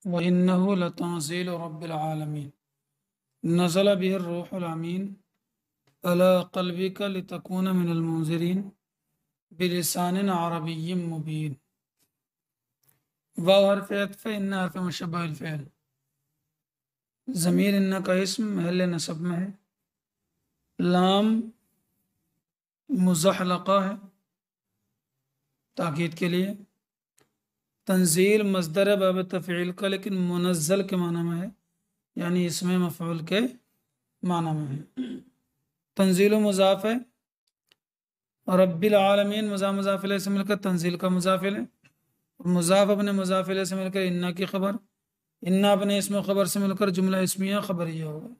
व इन्नहु लतंज़ील रब्बिल आलमीन नज़ल बिहि रूहुल अमीन अला क़ल्बिका लितकून मिनल मुनज़िरीन बिलिसानिन अरबिय्यिन मुबीन। वाव हर्फ अत्फ़, इन्ना हर्फ मुशब्बहुल फ़िअल। ज़मीर इन्ना का इस्म महल नसब में है। लाम मुज़हलक़ा है ताकीद के लिए। तंज़ील मस्दर है बाब तफ़ईल का, लेकिन मुनज़्ज़ल के माना में है, यानी इसमें मफ़ऊल के माना में है। तंज़ील मुज़ाफ़ है और रब्बिल आलमीन मुज़ाफ़ इलैहि से मिलकर तंज़ील का मुज़ाफ़ है। मुज़ाफ़ अपने मुज़ाफ़ इलैहि से मिलकर इन्ना की खबर, इन्ना अपने इसम खबर से मिलकर जुमला इस्मिया खबरिया होगा।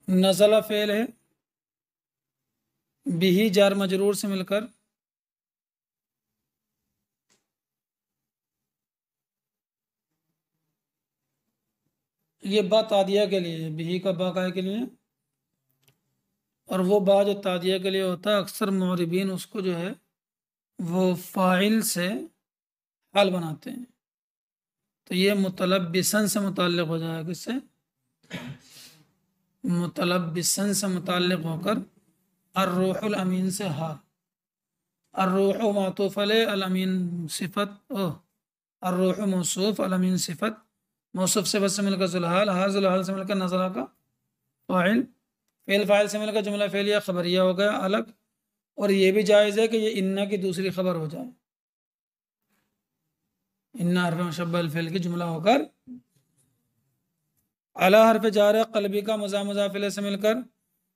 नज़ला फ़ेल है, बिही जार मजरूर से मिलकर ये बा तादिया के लिए है, बिही का बा काय के लिए, और वो बा जो तादिया के लिए होता है अक्सर मुअर्रिबीन उसको जो है वो फ़ाइल से हाल बनाते हैं। तो ये मुतलब्बिसन से मुताल्लिक़ हो जाएगा, किससे? मुतलब्बिसन से मुताल्लिक़ होकर अर्रूहुल अमीन से हाल। अर्रूहु मातूफ़ अलैह, अल अमीन सिफ़त, अर्रूहु मौसूफ़, अल अमीन सिफ़त, मौसूफ़ सिफ़त से मिलकर ज़ुलहाल, हाल ज़ुलहाल से मिलकर नज़ला का फ़ाइल, फ़ेल फ़ाइल से मिलकर जुमला फ़ेलिया खबरिया हो गया अलग। और ये भी जायज़ है कि ये इन्ना की दूसरी खबर हो जाए, इन्ना हर्फ मुशब्बहुल फ़िअल की जुमला होकर। अला हर्फ जार है, क़ल्बी का मुज़ाफ़ इलैहि से मिलकर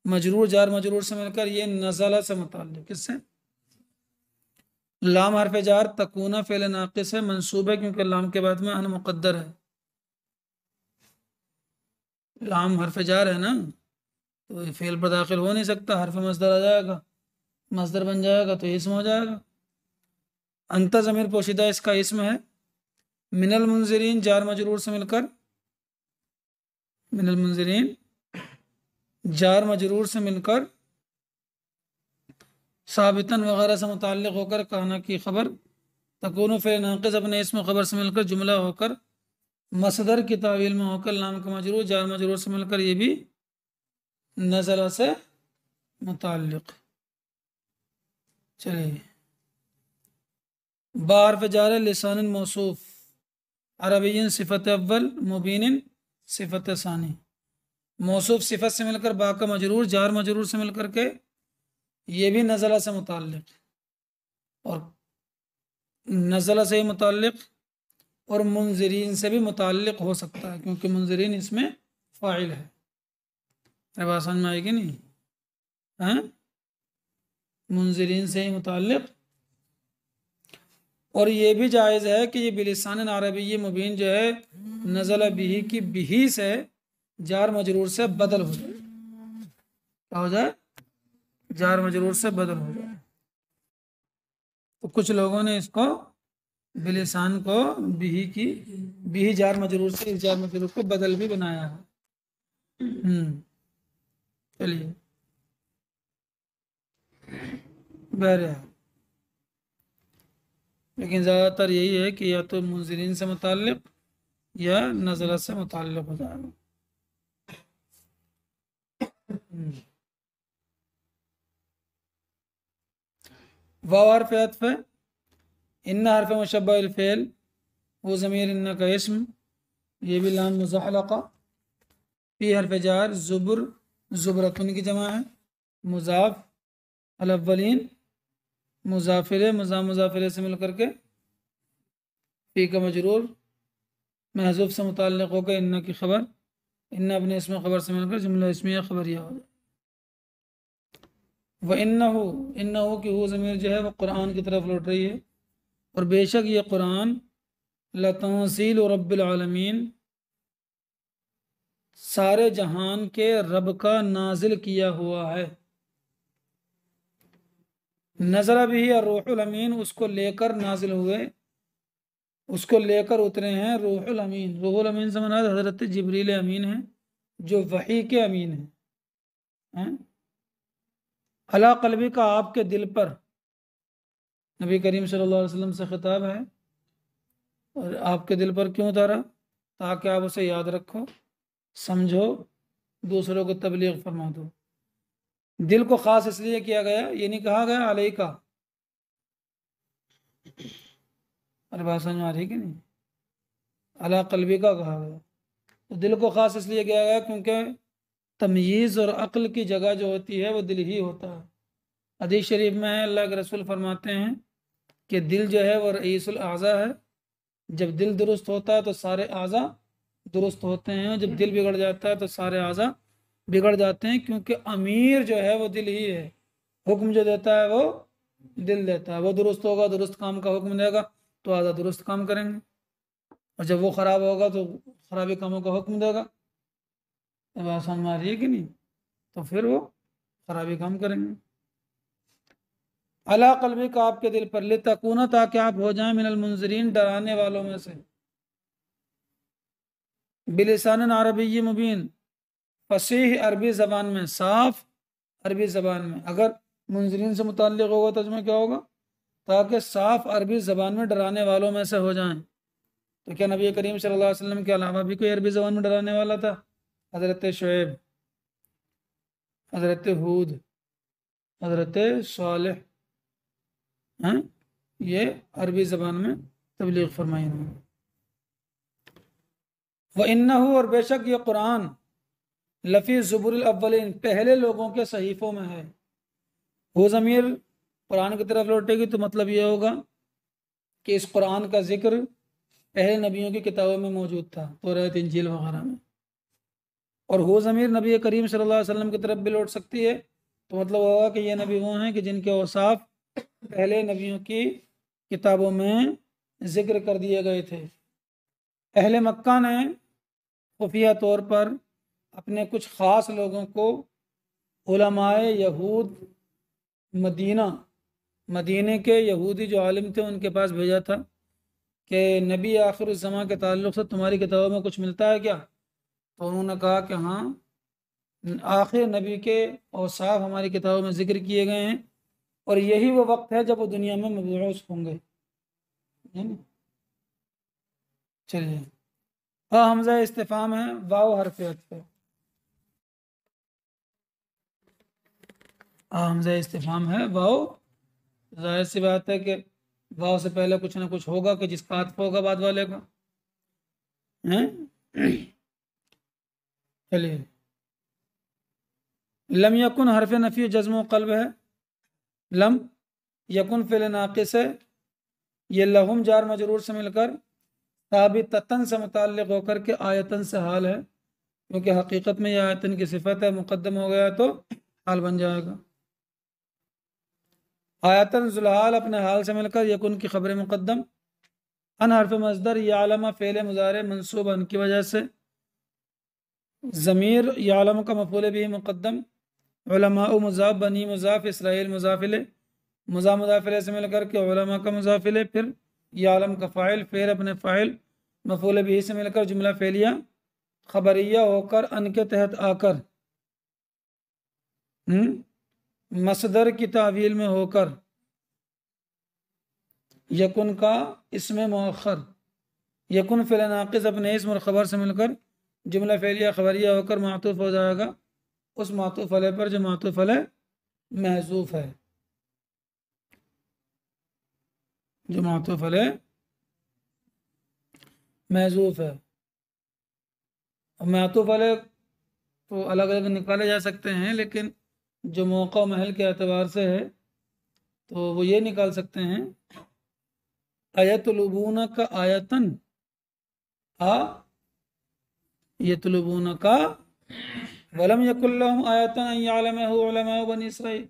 मजरूर जार मजरूर से मिलकर ये नज़ला से मुताल्लिक़, किससे? लाम हर्फ जार तकूना फ़ेल नाक़िस है, मंसूब है क्योंकि लाम के बाद में अन मुक़द्दर है। लाम हर्फ जार है ना, तो फ़ेल पर दाखिल हो नहीं सकता, हर्फ मस्दर आ जाएगा, मस्दर बन जाएगा तो इसम हो जाएगा। अंता ज़मीर पोशीदा इसका इसम है। मिनल मुनज़िरीन जार मजरूर से मिलकर, मिनल मुनज़िरीन जार मजरूर से मिलकर साबितन वगैरह से मुताल्लिक़ होकर कहना की खबर, तकून फ़ेल नाक़िस अपने इसम खबर से मिलकर जुमला होकर, मसदर की तावील में होकर लाम का मजरूर जार मजरूर से मिलकर ये भी नज़ला से मुताल्लिक़। चलिए, बार पे जा रहे लिसान मौसूफ, अरबियन सिफत अव्वल, मुबीन सिफत सानी। मौसूफ सिफत से मिलकर बा का मजरूर जार मजरूर से मिलकर के ये भी नज़ला से मुताल्लिक़, और नज़ला से ही मुताल्लिक़ और मुनज़िरीन से भी मुताल्लिक़ हो सकता है, क्योंकि मुनज़िरीन इसमें फ़ाइल है। अरे बात समझ में आएगी नहीं? हाँ, मुनज़िरीन से ही मुताल्लिक़। और ये भी जायज़ है कि ये बिलिसान अरबी मुबीन जो है नज़ला बिही की बिही से जार मजरूर से बदल हो जाए। क्या हो जाए? जार मजरूर से बदल हो जाए। तो कुछ लोगों ने इसको बिलिसान को बिही की बिही जार मजरूर से इस जार मजरूर को बदल भी बनाया है। चलिए, बहरहाल लेकिन ज़्यादातर यही है कि या तो मुनज़िरीन से मुताल्लिक़ या नज़ला से मुताल्लिक़ हो जाएगा। वाव हर्फ अत्फ़ है, इन्ना हर्फ मुशब्बहुल फ़िअल, वो ज़मीर इन्ना का इस्म, ये भी लाम मुज़हलक़ा, फी हर्फ जार ज़ुबर, ज़ुबरतुन की जमा है, मुज़ाफ़ अल अव्वलीन मुज़ाफ़िले मुज़ाफ़िले से मिल करके फी का मजरूर महज़ूफ़ से मुताल्लिक़ होकर इन्ना की खबर, इन्ना अपने इसमें खबर से मिलकर जुमला इस्मिया खबरिया हो जाए। व इन्नहु की वो ज़मीर जो है वो कुरान की तरफ लौट रही है, और बेशक ये कुरान लतंज़ील रब्बिल आलमीन सारे जहान के रब का नाजिल किया हुआ है। नज़ला बिही अर्रूहुल अमीन, उसको लेकर नाजिल हुए, उसको लेकर उतरे हैं रूहुल अमीन। रूहुल अमीन से मना हज़रत जिब्रील अमीन है जो वही के अमीन हैं। अला क़ल्बी का आपके दिल पर, नबी करीम सल्लल्लाहु अलैहि वसल्लम से खिताब है और आपके दिल पर क्यों उतारा? ताकि आप उसे याद रखो, समझो, दूसरों को तबलीग फरमा दो। दिल को खास इसलिए किया गया, ये नहीं कहा गया अलैका। अरे बात समझ में आ रही कि नहीं? अला कल्बी का कहा गया। तो दिल को खास इसलिए किया गया क्योंकि तमयीज़ और अक्ल की जगह जो होती है वो दिल ही होता है। हदीस शरीफ में है, अल्लाह के रसूल फरमाते हैं कि दिल जो है वो रईसुल आज़ा है। जब दिल दुरुस्त होता है तो सारे आज़ा दुरुस्त होते हैं, जब दिल बिगड़ जाता है तो सारे आज़ा बिगड़ जाते हैं, क्योंकि अमीर जो है वो दिल ही है। हुक्म जो देता है वो दिल देता है। वो दुरुस्त होगा, दुरुस्त काम का हुक्म देगा तो आज़ा दुरुस्त काम करेंगे, और जब वो ख़राब होगा तो ख़राबी कामों का हुक्म देगा। अब आसान मारी है कि नहीं? तो फिर वो खराबी काम करेंगे। अला कल्बी का आपके दिल पर, ले तकूना ताकि आप हो जाएं मिनल मुंजरीन डराने वालों में से, बिलिसान अरबी मुबीन फसीह अरबी ज़बान में, साफ अरबी ज़बान में। अगर मुंजरीन से मुताल्लिक़ होगा तर्जुमा क्या होगा? ताकि साफ अरबी ज़बान में डराने वालों में से हो जाएं। तो क्या नबी करीम सल्लल्लाहु अलैहि वसल्लम के अलावा भी कोई अरबी ज़बान में डराने वाला था? हज़रत शुएब, हज़रत हूद, हज़रत सालेह हैं, ये अरबी ज़बान में तबलीग फरमाई उन्होंने। व इन्नहु, और बेशक ये कुरान, लफ़ी ज़ुबुरिल अव्वलीन, पहले लोगों के सहीफ़ों में है। वो ज़मीर कुरान की तरफ लौटेगी तो मतलब ये होगा कि इस कुरान का जिक्र पहले नबियों की किताबों में मौजूद था, तौरात, इंजील वगैरह में। और वो ज़मीर नबी करीम सल्लल्लाहु अलैहि वसल्लम की तरफ भी लौट सकती है, तो मतलब होगा कि ये नबी वो हैं कि जिनके औसाफ पहले नबियों की किताबों में जिक्र कर दिए गए थे। अहले मक्का ने खुफिया तौर पर अपने कुछ ख़ास लोगों को उलमाए यहूद मदीना, मदीने के यहूदी जो आलिम थे उनके पास भेजा था कि नबी आखिर ज़मां के ताल्लुक़ से तुम्हारी किताबों में कुछ मिलता है क्या? तो उन्होंने कहा कि हाँ, आखिर नबी के औसाफ हमारी किताबों में जिक्र किए गए हैं, और यही वो वक्त है जब वो दुनिया में मबऊस होंगे। चलिए, हाँ, हमजा इस्तिफाम है, वाव हरफ अत्फ है। हाँ, हमजा इस्तिफाम है, वाव, जाहिर सी बात है कि वाव से पहले कुछ ना कुछ होगा कि जिसका अत्फ होगा बाद वाले का। हैं? चलिए, लम यकुन हरफ नफी जज्म क़ल्ब है। लम यकुन फ़िल नाक़िस है। ये लहुम जार मजरूर से मिलकर साबिततन से मुताल्लिक़ होकर के आयतन से हाल है, क्योंकि हकीकत में यह आयतन की सिफत है, मुकद्दम हो गया तो हाल बन जाएगा। आयतन जुलहाल अपने हाल से मिलकर यकुन की खबर मुकद्दम। अन हरफ मजदर यालमा फ़ेल मुज़ारे मंसूब अन की वजह से। ज़मीर यालम का मफ़ूल भी मुकद्दम। उलमा मुज़ाफ़, बनी मुज़ाफ़, इसराइल मुज़ाफ़िल, मुज़ाफ़िल से मिलकर के उलमा का मुज़ाफ़िल, फिर यालम का फ़ाइल, फ़ेल अपने फ़ाइल, मफ़ूल भी से मिलकर जुमला फ़ेलिया खबरिया होकर अन के तहत आकर, मसदर की तावील में होकर, यकुन का इसमें मौखर, यकुन फ़िल नाक़िस अपने इसम और ख़बर से मिलकर जुमला फ़ेलिया खबरिया होकर मातूफ़ हो जाएगा उस मातूफ़ अलैह पर जो मातूफ़ अलैह महज़ूफ़ है, जो मातूफ़ अलैह महज़ूफ़ है। मातूफ़ अलैह तो अलग अलग निकाले जा सकते हैं, लेकिन जो मौका महल के एतबार से है तो वो ये निकाल सकते हैं, अयतलुबूना का आयतन, आ यतलुबूना का वलम यकुल्लहुम आयतन अन यअलमहु उलमा बनी इसराइल।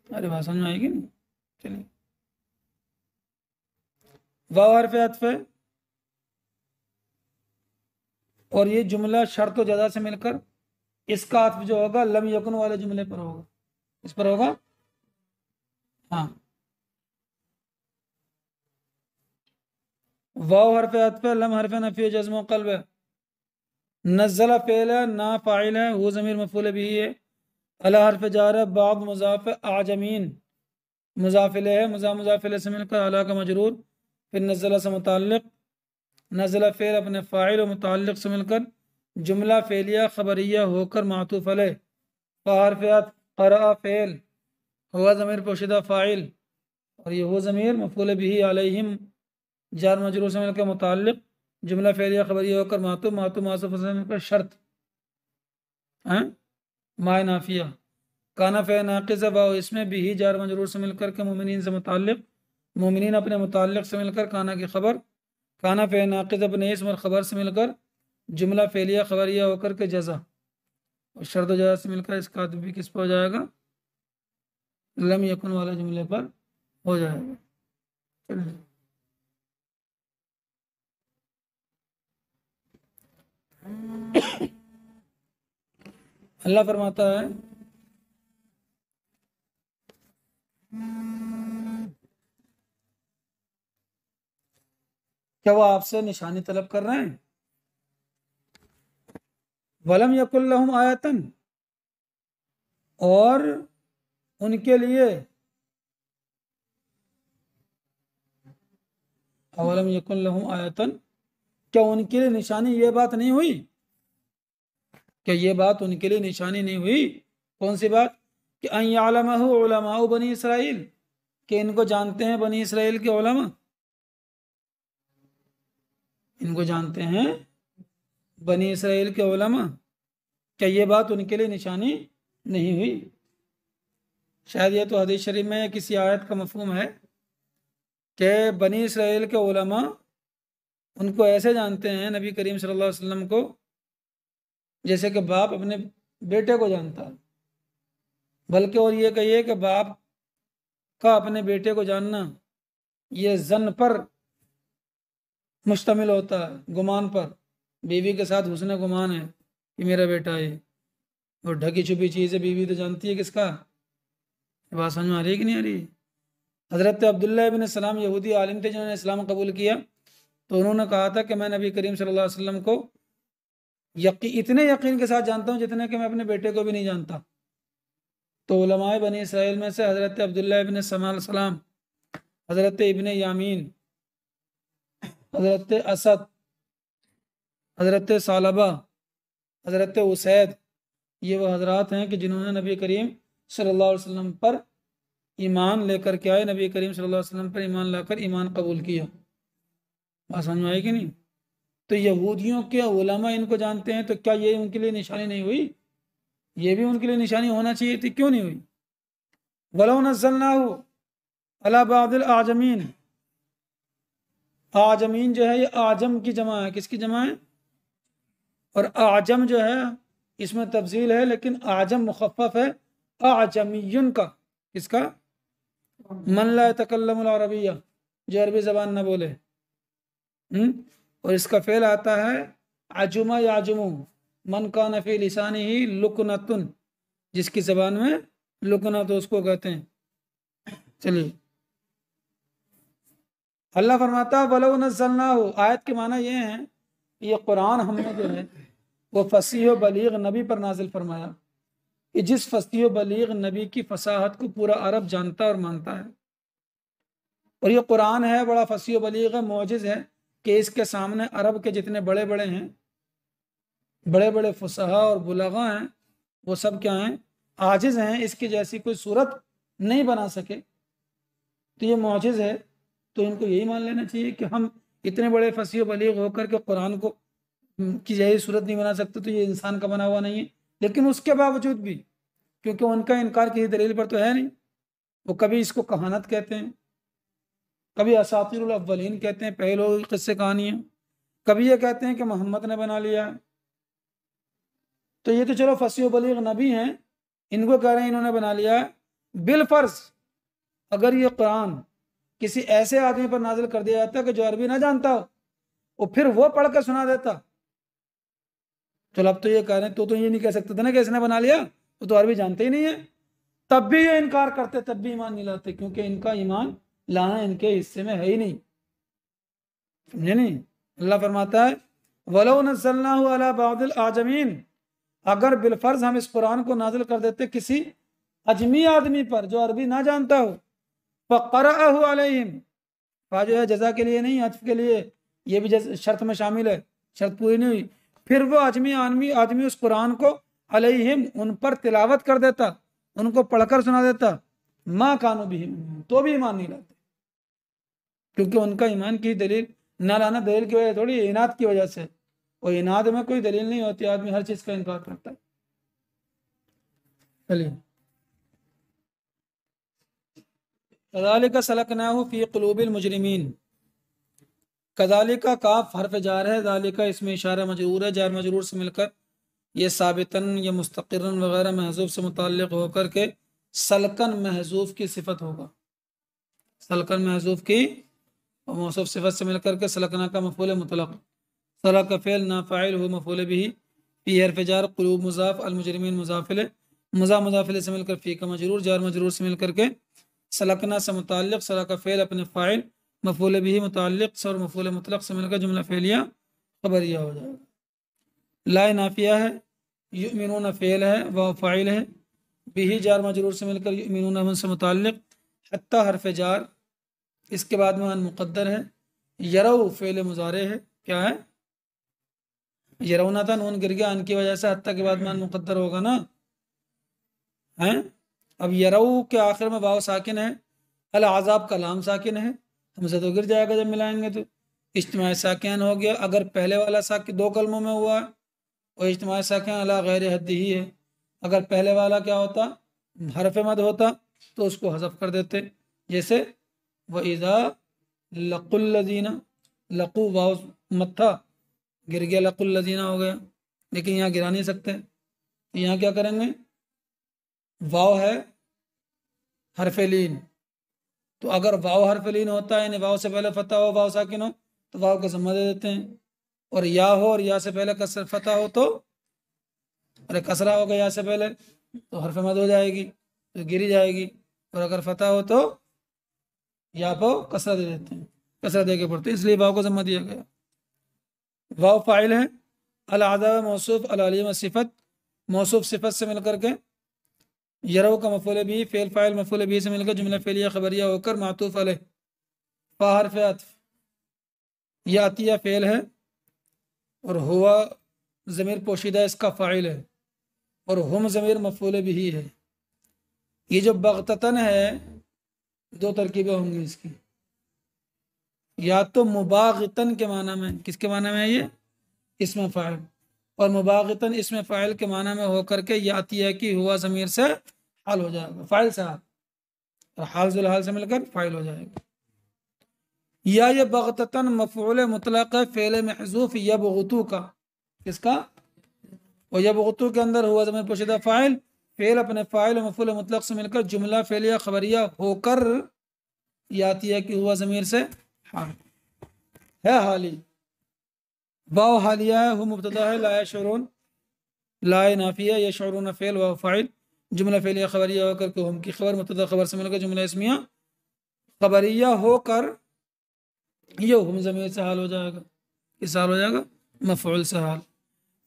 अरे बात समझ में आएगी नहीं? चलिए, वाव हरफ अत्फ है, और ये जुमला शर्त व जज़ा से मिलकर इसका अत्फ जो होगा लम यकुन वाले जुमले पर होगा, इस पर होगा। हाँ, वाव हरफ अत्फ है, लम हरफ नफी जज़्म क़ल्ब है, नज़्ज़ल फ़ेल है, ना फ़ाइल है, वो ज़मीर मफ़ूल बिही है, अला हरफ जार है, बाद मुज़ाफ़ है, आजमीन मुजाफिले है, मुजाफिले से मिलकर अला का मजरूर, फिर नज़ला से मुताल्लिक़, नज़ला फ़ेल अपने फ़ाइल और मुताल्लिक़ से मिलकर जुमला फ़ेलिया ख़बरिया होकर मातूफ़ अलैह, फ़हरफ़ियात क़रअ फ़ेल, हुआ ज़मीर पोशीदा फ़ाइल और ये हो ज़मीर मफ़ूल बिही अलैहिम जार मजरूर से मिलकर मुताल्लिक़, जुमला फ़ेलिया ख़बरिया होकर मातूफ़, मातूफ़ मासूफ़ से मिलकर शर्त हैं माय नाफिया, काना फ़े नाक़िज़ वाओ इसमें भी जार मजरूर से मिलकर के मोमिनीन से मुताल्लिक़, मोमिनीन अपने मुताल्लिक़ से मिलकर काना की खबर, काना फ़े नाक़िज़ अपने इसम और ख़बर से मिलकर जुमला फ़ेलिया ख़बरिया होकर के जज़ा और शर्त जज़ा से मिलकर इसका भी किस पर हो जाएगा, लम यकुन वाले जुमले पर हो जाएगा। चलिए अल्लाह फरमाता है क्या वो आपसे निशानी तलब कर रहे हैं? वलम यकुल लहुम आयतन, और उनके लिए अवलम यकुल लहुम आयतन, क्या उनके लिए निशानी ये बात नहीं हुई? क्या ये बात उनके लिए निशानी नहीं हुई? कौन सी बात? कि अन यअलमहु उलमाउ बनी इसराइल, कि इनको जानते हैं बनी इसराइल के उलमा, इनको जानते हैं बनी इसराइल के उलमा, क्या ये बात उनके लिए निशानी नहीं हुई? शायद ये तो हदीस शरीफ में किसी आयत का मफहूम है कि बनी इसराइल के उलमा उनको ऐसे जानते हैं नबी करीम सल्लल्लाहु अलैहि वसल्लम को जैसे कि बाप अपने बेटे को जानता है, बल्कि और ये कहिए कि बाप का अपने बेटे को जानना ये जन पर मुश्तमिल होता है, गुमान पर। बीवी के साथ हुस्न गुमान है कि मेरा बेटा है, और ढकी छुपी चीज़ है, बीवी तो जानती है किसका। बात समझ में आ रही है कि नहीं आ रही? हज़रत अब्दुल्लाह इब्न सलाम यहूदी आलिम थे जिन्होंने इस्लाम कबूल किया, तो उन्होंने कहा था कि मैं नबी करीम सल्लल्लाहु अलैहि वसल्लम को इतने यकीन के साथ जानता हूँ जितने कि मैं अपने बेटे को भी नहीं जानता। तो उलमाए बनी इसराइल में से हज़रत अब्दुल्लाह इब्न सलाम, हज़रत इब्न यामीन, हज़रत असद, हज़रत सालबा, हज़रत उसैद, ये वो हजरात हैं कि जिन्होंने नबी करीम सल्लल्लाहु अलैहि वसल्लम पर ईमान लेकर के आए, नबी करीम सल्लल्लाहु अलैहि वसल्लम पर ईमान लाकर ईमान कबूल किया। बात समझ में आई कि नहीं? तो यहूदियों के उलमा इनको जानते हैं, तो क्या ये उनके लिए निशानी नहीं हुई? ये भी उनके लिए निशानी होना चाहिए थी, क्यों नहीं हुई? वलौ नज़्ज़लनाहु अला बादिल आजमीन, आजमीन जो है ये आजम की जमा है। किसकी जमा है? और आजम जो है इसमें तफजील है, लेकिन आजम मुखफ़फ़ है आजमीयुन का। किसका? मन ला यतकल्लमुल अरबिया, जो अरबी ज़बान न बोले। और इसका फेल आता है अजुमा याजुमु, मन का नफी लिसानी ही लुकनतुन, जिसकी ज़बान में लुकनत उसको कहते हैं। चलिए अल्लाह फरमाता वलौ नज़्ज़लनाहु, आयत के माना ये है ये कुरान हमने जो है वो फसीह बलीग नबी पर नाजिल फरमाया, कि जिस फसीह बलीग नबी की फसाहत को पूरा अरब जानता और मानता है। और ये कुरान है बड़ा फसीह बलीग है, मोजिज़ है, कि इसके सामने अरब के जितने बड़े बड़े हैं, बड़े बड़े फुसहा और बुलगा हैं, वो सब क्या हैं? आजिज़ हैं, इसकी जैसी कोई सूरत नहीं बना सके। तो ये मोजिज़ है, तो इनको यही मान लेना चाहिए कि हम इतने बड़े फसीह बलीग होकर के कुरान को की जैसी सूरत नहीं बना सकते, तो ये इंसान का बना हुआ नहीं है। लेकिन उसके बावजूद भी, क्योंकि उनका इनकार किसी दलील पर तो है नहीं, वो कभी इसको कहानत कहते हैं, कभी असातिरुल अव्वलीन कहते हैं, पहले लोगों की किस्से कहानियाँ, कभी ये कहते हैं कि मोहम्मद ने बना लिया है। तो ये तो चलो फसीह बलीग नबी हैं, इनको कह रहे हैं इन्होंने बना लिया है। बिलफर्ज अगर ये कुरान किसी ऐसे आदमी पर नाजिल कर दिया जाता कि जो अरबी ना जानता हो, और फिर वो पढ़ कर सुना देता, चलो अब तो ये कह रहे हैं तो ये नहीं कह सकते थे ना कि इसने बना लिया, वो तो अरबी जानते ही नहीं है, तब भी ये इनकार करते, तब भी ईमान नहीं लाते, क्योंकि इनका ईमान लाना इनके हिस्से में है ही नहीं। समझे नहीं? अल्लाह फरमाता है वलौ नज़्ज़लनाहु अला बादिल आजमीन, अगर बिलफर्ज हम इस कुरान को नाजिल कर देते किसी अजमी आदमी पर जो अरबी ना जानता हो, फ़क़रअहु अलैहिम, फ़ा जो है जज़ा के लिए नहीं, अत्फ़ के लिए, ये भी शर्त में शामिल है, शर्त पूरी नहीं हुई। फिर वो आदमी उस कुरान को अलैहिम, उन पर तिलावत कर देता, उनको पढ़कर सुना देता, मा कानू बिही, तो भी ईमान नहीं लाते, क्योंकि उनका ईमान की दलील ना लाना दलील की वजह थोड़ी, इनाद की वजह से। और इनाद में कोई दलील नहीं होती, आदमी हर चीज का इनकार करता है। चलिए, कज़ालिका सलकनाहु फी क़ुलूबिल मुजरिमीन, कज़ालिका काफ हर्फ जार है, ज़ालिका इसमें इशारा मजरूर है, जार मजरूर से मिलकर ये साबितन या मुस्तक़िरन वगैरह महज़ूफ से मुताल्लिक़ होकर के सलकन महज़ूफ की सिफत होगा। सलकन महज़ूफ की और मौसूफ सिफत से मिलकर के सलकना का मफ़ूल मुतलक़, सलक फ़ेल ना फ़ाइल हो मफ़ूल बिही, फी हर्फ जार, क़ुलूब मुज़ाफ़, अल मुजरिमीन मुज़ाफ़िल, मुज़ाफ़िल से मिलकर फी का मजरूर, जार मजरूर से मिलकर के सलकना से मुताल्लिक़, सलक फ़ेल अपने फ़ाइल, मफ़ूल बिही मुताल्लिक़ और मफ़ूल मुतलक़ से मिलकर जुमला फ़ेलिया ख़बरिया हो जाएगा। ला नाफिया है, युमिनून फ़ेल है, वाव फ़ाइल है, बिही जार मजरूर से मिलकर युमिनून से मुताल्लिक़, हत्ता हर्फ जार, इसके बाद में अन मुक़द्दर है, यरौ फ़ेल मुज़ारे है, क्या है, यरौना था, नून गिर गया, अन की वजह से हत्ता के बाद में अन मुक़द्दर होगा ना है। अब यरौ के आखिर में वाव साकिन है, अल आज़ाब का लाम साकिन है, हमसे तो गिर जाएगा जब मिलाएंगे तो। इज्तिमाई साकिन हो गया, अगर पहले वाला साकिन दो कलमों में हुआ है और इज्तिमाई साकिन अला गैर हद्दी ही है, अगर पहले वाला क्या होता, हरफ मद होता तो उसको हज़फ कर देते, जैसे व इज़ा लक़ुल्लज़ीना, लक़ू वाव मत था, गिर गया, लक़ुल्लज़ीना हो गया, लेकिन यहाँ गिरा नहीं सकते, तो यहाँ क्या करेंगे, वाव है हरफेलीन, तो अगर वाव हरफेलीन होता है, यानी वाव से पहले फतह हो, वाव साकिन हो, तो वाव का ज़म्मा दे देते हैं, और या हो और या से पहले कसर फतह हो तो, अरे कसरा होगा या से पहले तो हरफ मद हो जाएगी, तो गिरी जाएगी, और अगर फतह हो तो या को कसरा दे देते हैं, कसरा दे के पढ़ते, इसलिए वाव को ज़म्मा दिया गया। वाव फ़ाइल है, अल आज़ाब मौसूफ, अल अलीम सिफत, मौसूफ सिफत से मिलकर के यरौ का मफ़ूल भी, फ़ेल फ़ाइल मफ़ूल भी से मिलकर जुमला फ़ेलिया ख़बरिया होकर मातूफ़ अलैह, फ़ा हर्फ़ अत्फ़, या अतिया फ़ेल है, और हुआ ज़मीर पोशीदा इसका फ़ाइल है, और हम ज़मीर मफ़ूल भी है। ये जो बग़ततन है, दो तरकीबें होंगी इसकी, या तो मुबाग़ितन के माना में, किसके माना में है ये, इसमें फ़ाइल, और मुबाग़ितन इसमें फ़ाइल के माना में होकर के यातिया की हुआ ज़मीर से हाल हो जाएगा, फ़ाइल से हाल, और हाल जुल हाल से मिलकर फ़ाइल हो जाएगा। या ये बग़ततन मफ़ऊल मुतलक़ है, फ़ेल महज़ूफ़ यबग़तू का, किसका, और यबग़तू के अंदर हुआ ज़मीर पोशीदा फ़ाइल, फ़ेल अपने फ़ाइल मफ़ऊल मुतलक़ से मिलकर जुमला फ़ेलिया ख़बरिया होकर यातिया की हुआ ज़मीर से हाल है, हाली, वाव हालिया है, हु मुब्तदा है, ला यशउरून, ला नाफिया, यशउरून फ़ेल, वाव फ़ाइल, जुमला फ़ेलिया ख़बरिया होकर के हम की खबर, मुब्तदा खबर से मिलकर जुमला इस्मिया ख़बरिया होकर ये हम ज़मीर से हाल हो जाएगा, किस हाल हो जाएगा, मफ़ऊल से हाल।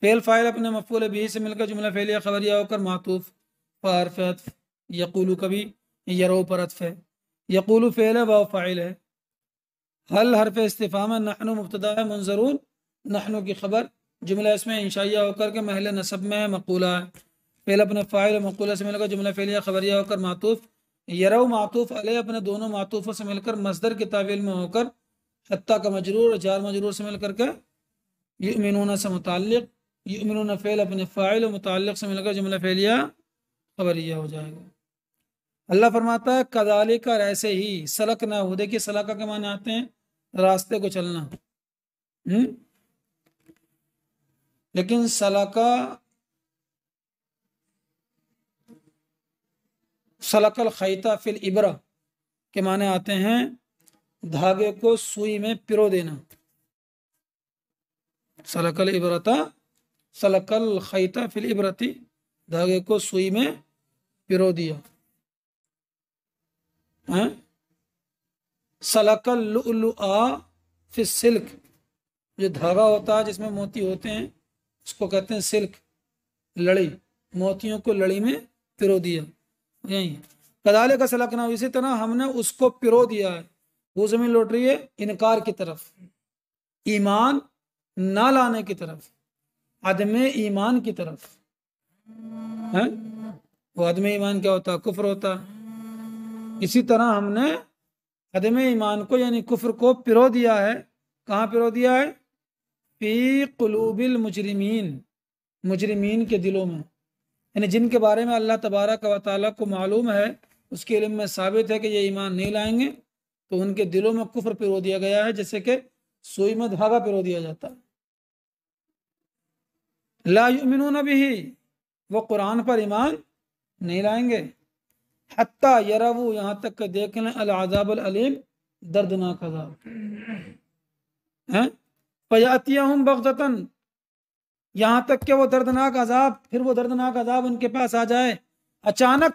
फ़ेल फ़ाइल अपने मफ़ऊल बिही से मिलकर जुमला फ़ेलिया ख़बरिया होकर मातूफ़, फ़ा हर्फ़ अत्फ़, यक़ूलु कभी यरो पर अत्फ़ है, यक़ूलु फ़ेल है, वाव फ़ाइल है, हल हर्फ़ इस्तिफ़हाम है, नहनु मुब्तदा है, मुनज़रून नहनु की खबर, जुमला इसमें इंशाइया होकर के महल नसब में मक़ूला है, फ़ेल अपने फ़ाइल मक़ूला से मिलकर जुमला फ़ेलिया ख़बरिया होकर मातूफ़, यरौ मातूफ़ अलैह अपने दोनों मातूफ़ों से मिलकर मस्दर की तावील में होकर हत्ता का मजरूर, जार मजरूर से मिलकर के युमिनून से मुताल्लिक़, युमिनून फ़ेल अपने फ़ाइल और मुताल्लिक़ से मिलकर जुमला फ़ेलिया ख़बरिया हो जाएगा। अल्लाह फरमाता है कज़ालिका, ऐसे ही, सलक ना हो, देखिए सलका के माने आते हैं रास्ते को चलना, लेकिन सलका, सलकल खैता फिल इब्रा के माने आते हैं धागे को सुई में पिरो देना, सलकल इबरता, सलकल खैता फिल इबरती, धागे को सुई में पिरो दिया है। सलकल लुअलुआ फिल सिल्क, जो धागा होता है जिसमें मोती होते हैं उसको कहते हैं सिल्क, लड़ी, मोतियों को लड़ी में पिरो दिया, यही कदाले का सलकना, इसी तरह हमने उसको पिरो दिया है। वो जमीन लौट रही है इनकार की तरफ, ईमान ना लाने की तरफ, अदम ईमान की तरफ है। वो अदम ईमान क्या होता है? कुफ्र होता है। इसी तरह हमने अदम ईमान को यानी कुफ्र को पिरो दिया है। कहाँ पिरो दिया है? फी कुलूबिल मुजरिमीन, मुजरिमीन के दिलों में, यानी जिनके बारे में अल्लाह तबारक व तआला को मालूम है, उसके इल्म में साबित है कि ये ईमान नहीं लाएंगे, तो उनके दिलों में कुफ्र पिरो दिया गया है, जैसे कि सुई में धागा पिरो दिया जाता है। ला युमिनून बिही, वो कुरान पर ईमान नहीं लाएंगे। हत्ता यरवू, यहाँ तक कि देख लें अल अज़ाब अल अलीम, दर्दनाक अज़ाब है। फयातियहुम बग़ततन, यहाँ तक कि वो दर्दनाक अज़ाब, फिर वो दर्दनाक अज़ाब उनके पास आ जाए अचानक,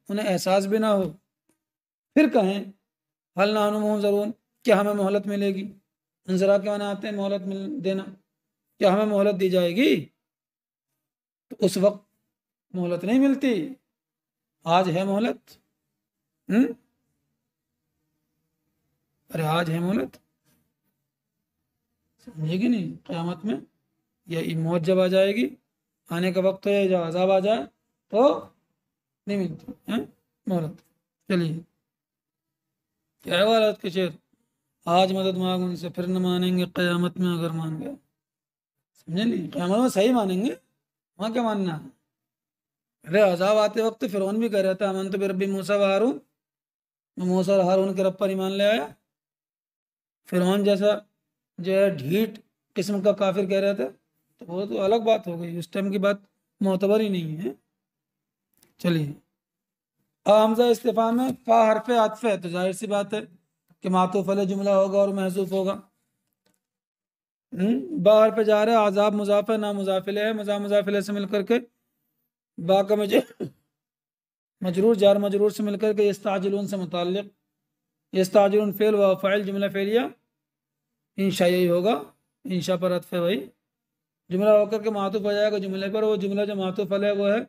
उन्हें एहसास भी ना हो, फिर कहें हल नानु मुंज़रून, क्या हमें मोहलत मिलेगी? अंजरा के माने आते हैं मोहलत मिल देना, क्या हमें मोहलत दी जाएगी? तो उस वक्त मोहलत नहीं मिलती। आज है मोहलत, अरे आज है मोहलत, समझेगी नहीं? क़यामत में या मौत जब आ जाएगी, आने का वक्त है, जब अजाब आ जाए तो नहीं मिलती है मोहलत। चलिए, क्या है वालत के शेर? आज मदद मांग उनसे, फिर न मानेंगे क़यामत में अगर मान गए। समझे नहीं? क़यामत में सही मानेंगे, वहाँ क्या मानना है? अरे अजाब आते वक्त फिरौन भी कह रहा था अमन तो रब्बी मूसा व हारून, मूसा और हारून के रब पर ईमान ले आया। फिरौन जैसा जो है ढीठ किस्म का काफिर कह रहे थे, तो वो तो अलग बात हो गई, उस टाइम की बात मोतबर ही नहीं है। चलिए, हमजा इस्तिफाम में फा हरफ आतफ है, तो जाहिर सी बात है कि मातूफ अलैह जुमला होगा और महसूफ होगा। बाहर पे जा रहा है, आजाब मुजाफ है, ना मुजाफिले है, मुजाफिले से मिलकर के बा का मजरूर जार मजरूर से मिलकर के यस्ताजिलून से मुताल्लिक, यस्ताजिलून फेल व फ़ाइल जुमला फेलिया, इंशा यही होगा, इंशा पर अतफ है, वही जुमला होकर के मातूफ हो जाएगा जुमले पर। वो जुमला जो मातूफ अलैह वो है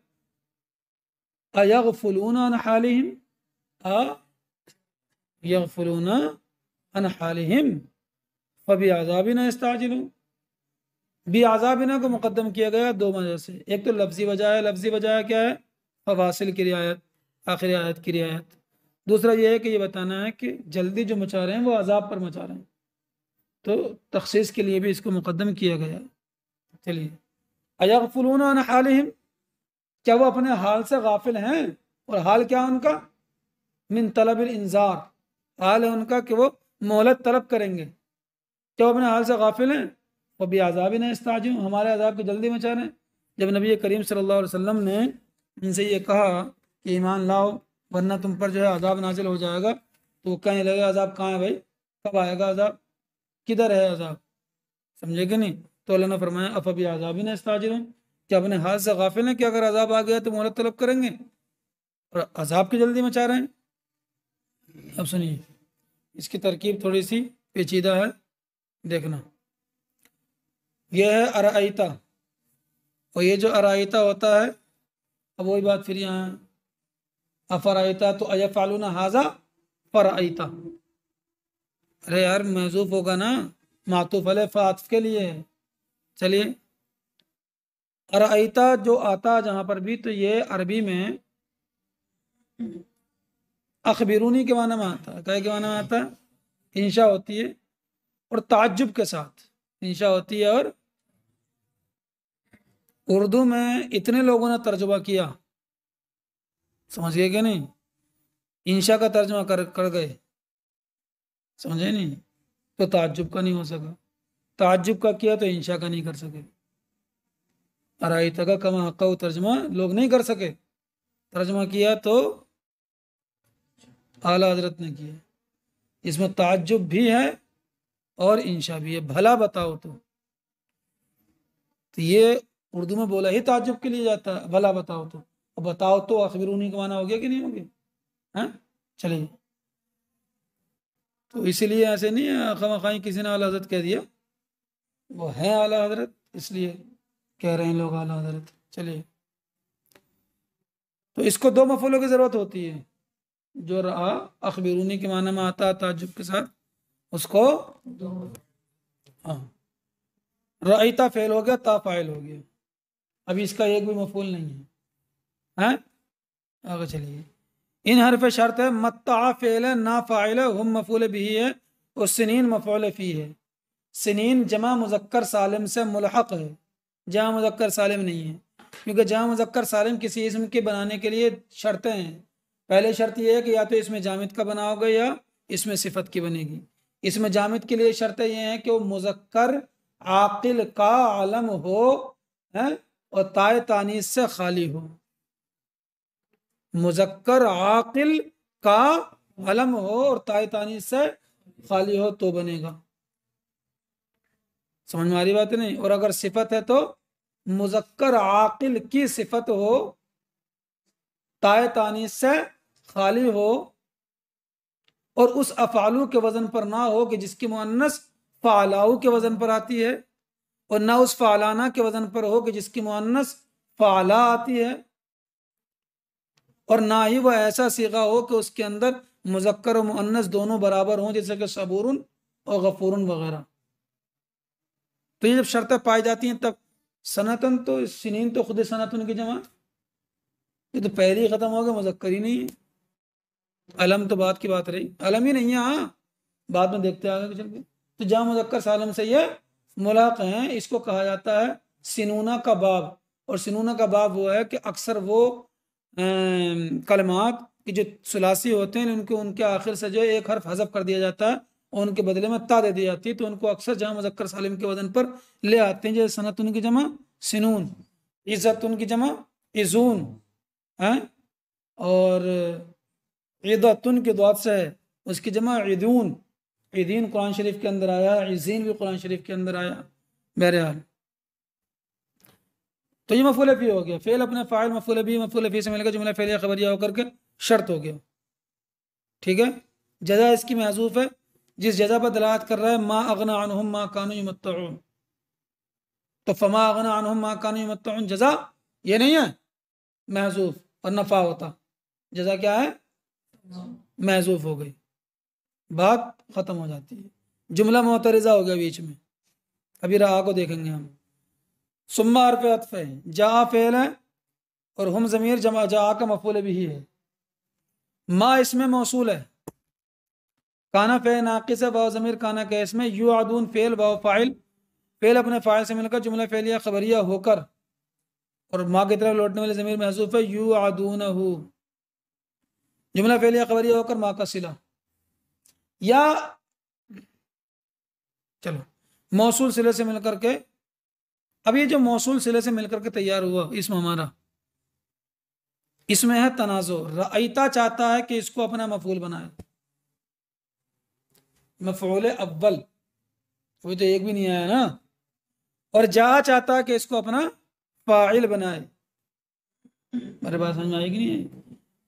अयगफुलून अन हालिहिम, यगफुलून अन हालिहिम फबी आज़ाबिना यस्ताजिलून। बी आज़ाबिना को मुकद्दम किया गया दो वजह से, एक तो लफ्जी वजह है, लफ्जी वजह क्या है? फवासिल की रियायत, आखिरी आयत की रियायत। दूसरा ये है कि ये बताना है कि जल्दी जो मचा रहे हैं वो अजाब पर मचा रहे हैं, तो तखसीस के लिए भी इसको मुकद्दम किया गया है। चलिए, अयगफुलून अन हालिहिम, क्या वो अपने हाल से गाफिल हैं? और हाल क्या है उनका? मिन तलब इंजार, हाल है उनका कि वो मोहलत तलब करेंगे। क्या वो अपने हाल से गाफिल हैं? वो भी आज़ाब न इस्ताजिल, हमारे अजाब की जल्दी मचा रहे हैं। जब नबी करीम सल्लल्लाहु अलैहि वसल्लम ने इनसे ये कहा कि ईमान लाओ वरना तुम पर जो है अजाब नाजिल हो जाएगा, तो वो कहने लगे अजाब कहाँ है भाई, कब आएगा अजाब, किधर है अजाब? समझे कि नहीं? तो अल्लाह ने फरमाया अफबी आज़ाबी न इस्ताजिल, क्या अपने हाल से गाफिल हैं कि अगर अजाब आ गया तो मोहलत तलब करेंगे और अजाब की जल्दी मचा रहे हैं। अब सुनिए, इसकी तरकीब थोड़ी सी पेचीदा है, देखना। यह है अराइता, और ये जो अराइता होता है, अब वही बात फिर यहाँ अफराइता, तो अयफालूना हाजा फराइता, अरे यार महजूफ होगा ना, मातूफ अलैह फातफ के लिए। चलिए, अराइता जो आता जहां पर भी, तो ये अरबी में अखबिरूनी के माना में आता है, क्या के माना में आता है? इंशा होती है और ताज्जुब के साथ इंशा होती है। और उर्दू में इतने लोगों ने तर्जुमा किया, समझ गए कि नहीं? इंशा का तर्जुमा कर गए, समझे नहीं? तो ताज्जुब का नहीं हो सका, ताज्जुब का किया तो इंशा का नहीं कर सके। अराइता का कमा हक्का तर्जुमा लोग नहीं कर सके, तर्जुमा किया तो आला हजरत ने किया। इसमें ताज्जुब भी है और इंशा भी है, भला बताओ तो ये उर्दू में बोला ही ताज्जुब के लिए जाता है, भला बताओ तो, अब बताओ तो अखबिरूनी का माना हो गया कि नहीं हो गया? हैं? चलिए, तो इसीलिए ऐसे नहीं है खामखाई किसी ने आला हजरत कह दिया, वो है आला हजरत इसलिए कह रहे हैं लोग आला हजरत। चलिए, तो इसको दो मफूलों की जरूरत होती है। जो रहा अखबिरूनी के माना में आता है ताज्जुब के साथ, उसको हाँ, रईता फेल हो गया, ता फाइल हो गया। अभी इसका एक भी मफूल नहीं है, हैं? आगे चलिए। इन हरफ शर्त है, मत्ता फेल है, ना फाइल है, हम मफूल भी है, और सिनीन मफूल फी है। सिनीन जमा मुजक्कर सालिम से मुल्हक है, जहाँ मुजक्कर सालिम नहीं है, क्योंकि जहाँ मुजक्कर सालिम किसी इसम के बनाने के लिए शर्तें हैं। पहले शर्त यह है कि या तो इसमें जामिद का बना होगा या इसमें सिफत की बनेगी। इसमें जामिद के लिए शर्तें यह हैं कि वो मुजक्कर आकिल का आलम हो, है, और ताए तानीस से खाली हो। मुजक्कर आकिल का अलम हो और ताए तानीस से खाली हो तो बनेगा। समझ में आ रही बात नहीं? और अगर सिफत है तो मुजक्कर आकिल की सिफत हो, ताए तानीस से खाली हो, और उस अफालू के वजन पर ना हो कि जिसकी मुअन्नस फालाऊ के वजन पर आती है, और ना उस फालाना के वजन पर हो कि जिसकी मुअन्नस फाला आती है, और ना ही वह ऐसा सीगा हो कि उसके अंदर मुजक्कर और मुअन्नस दोनों बराबर हों, जैसे कि सबूरुन और गफूरुन वगैरह। तो ये जब शर्तें पाई जाती हैं तब सनतन, तो सिनीन तो खुद सनतन की जमा, ये तो पहले ही खत्म हो गया, मुजक्कर ही नहीं है। अलम तो बात की बात रही, अलम ही नहीं है, हाँ बाद में देखते आगे चल के। तो जहाँ मुजक्कर सालम से ये मुलाक हैं, इसको कहा जाता है सिनूना का बाब। और सिनूना का बाब वो है कि अक्सर वो कलमात कि जो सुलासी होते हैं, उनके उनके आखिर से जो एक हर्फ हज़फ कर दिया जाता है और उनके बदले में ता दे दी जाती है, तो उनको अक्सर जहाँ मुजक्कर सालिम के वजन पर ले आते हैं, जैसे सनतुन की जमा सिनून, इज़्ज़तुन की जमा इज़ून है, और ईदतुन के द्वाद से है उसकी जमा ईदून। ईदीन कुरान शरीफ के अंदर आया, इज़ीन भी कुरान शरीफ के अंदर आया। बहरहाल तो ये मफूल फी हो गया। फेल अपने फ़ाइल मफूल फी से मिलकर जुमला फेलिया खबरिया होकर के शर्त हो गया। ठीक है। जजा इसकी महजूफ है, जिस जजा पर दलालत कर रहा है मा अगना अनहुम मा कानू युमत्तऊन, तो फमा अगना अनहुम मा कानू युमत्तऊन जजा ये नहीं है महजूफ, और नफा होता। जजा क्या है? महजूफ हो गई, बात खत्म हो जाती है, जुमला मोतरिजा हो गया बीच में। अभी रहा को देखेंगे हम। सुम्मा हर्फ अत्फ है, जा फेल है, और हम ज़मीर जमा जा का मफूल भी है। मा इसमें मौसूल है, काना फे नाकिस है, वाव ज़मीर काना के इसमें, यू आदून फेल वाव फाइल, फेल अपने फाइल से मिलकर जुमला फेलिया खबरिया होकर, और माँ की तरफ लौटने वाले ज़मीर महजूफ है यू आदून हु, जुमला फेलिया खबरिया होकर माँ का सिला। या चलो मौसूल सिले से मिलकर के, अब ये जो मौसूल सिले से मिलकर के तैयार हुआ इसमें हमारा, इसमें है तनाजो। रईता चाहता है कि इसको अपना मफूल बनाए, मफूल अव्वल, वो तो एक भी नहीं आया ना, और जा चाहता है कि इसको अपना फाइल बनाए। मेरे बात समझ में आएगी नहीं है?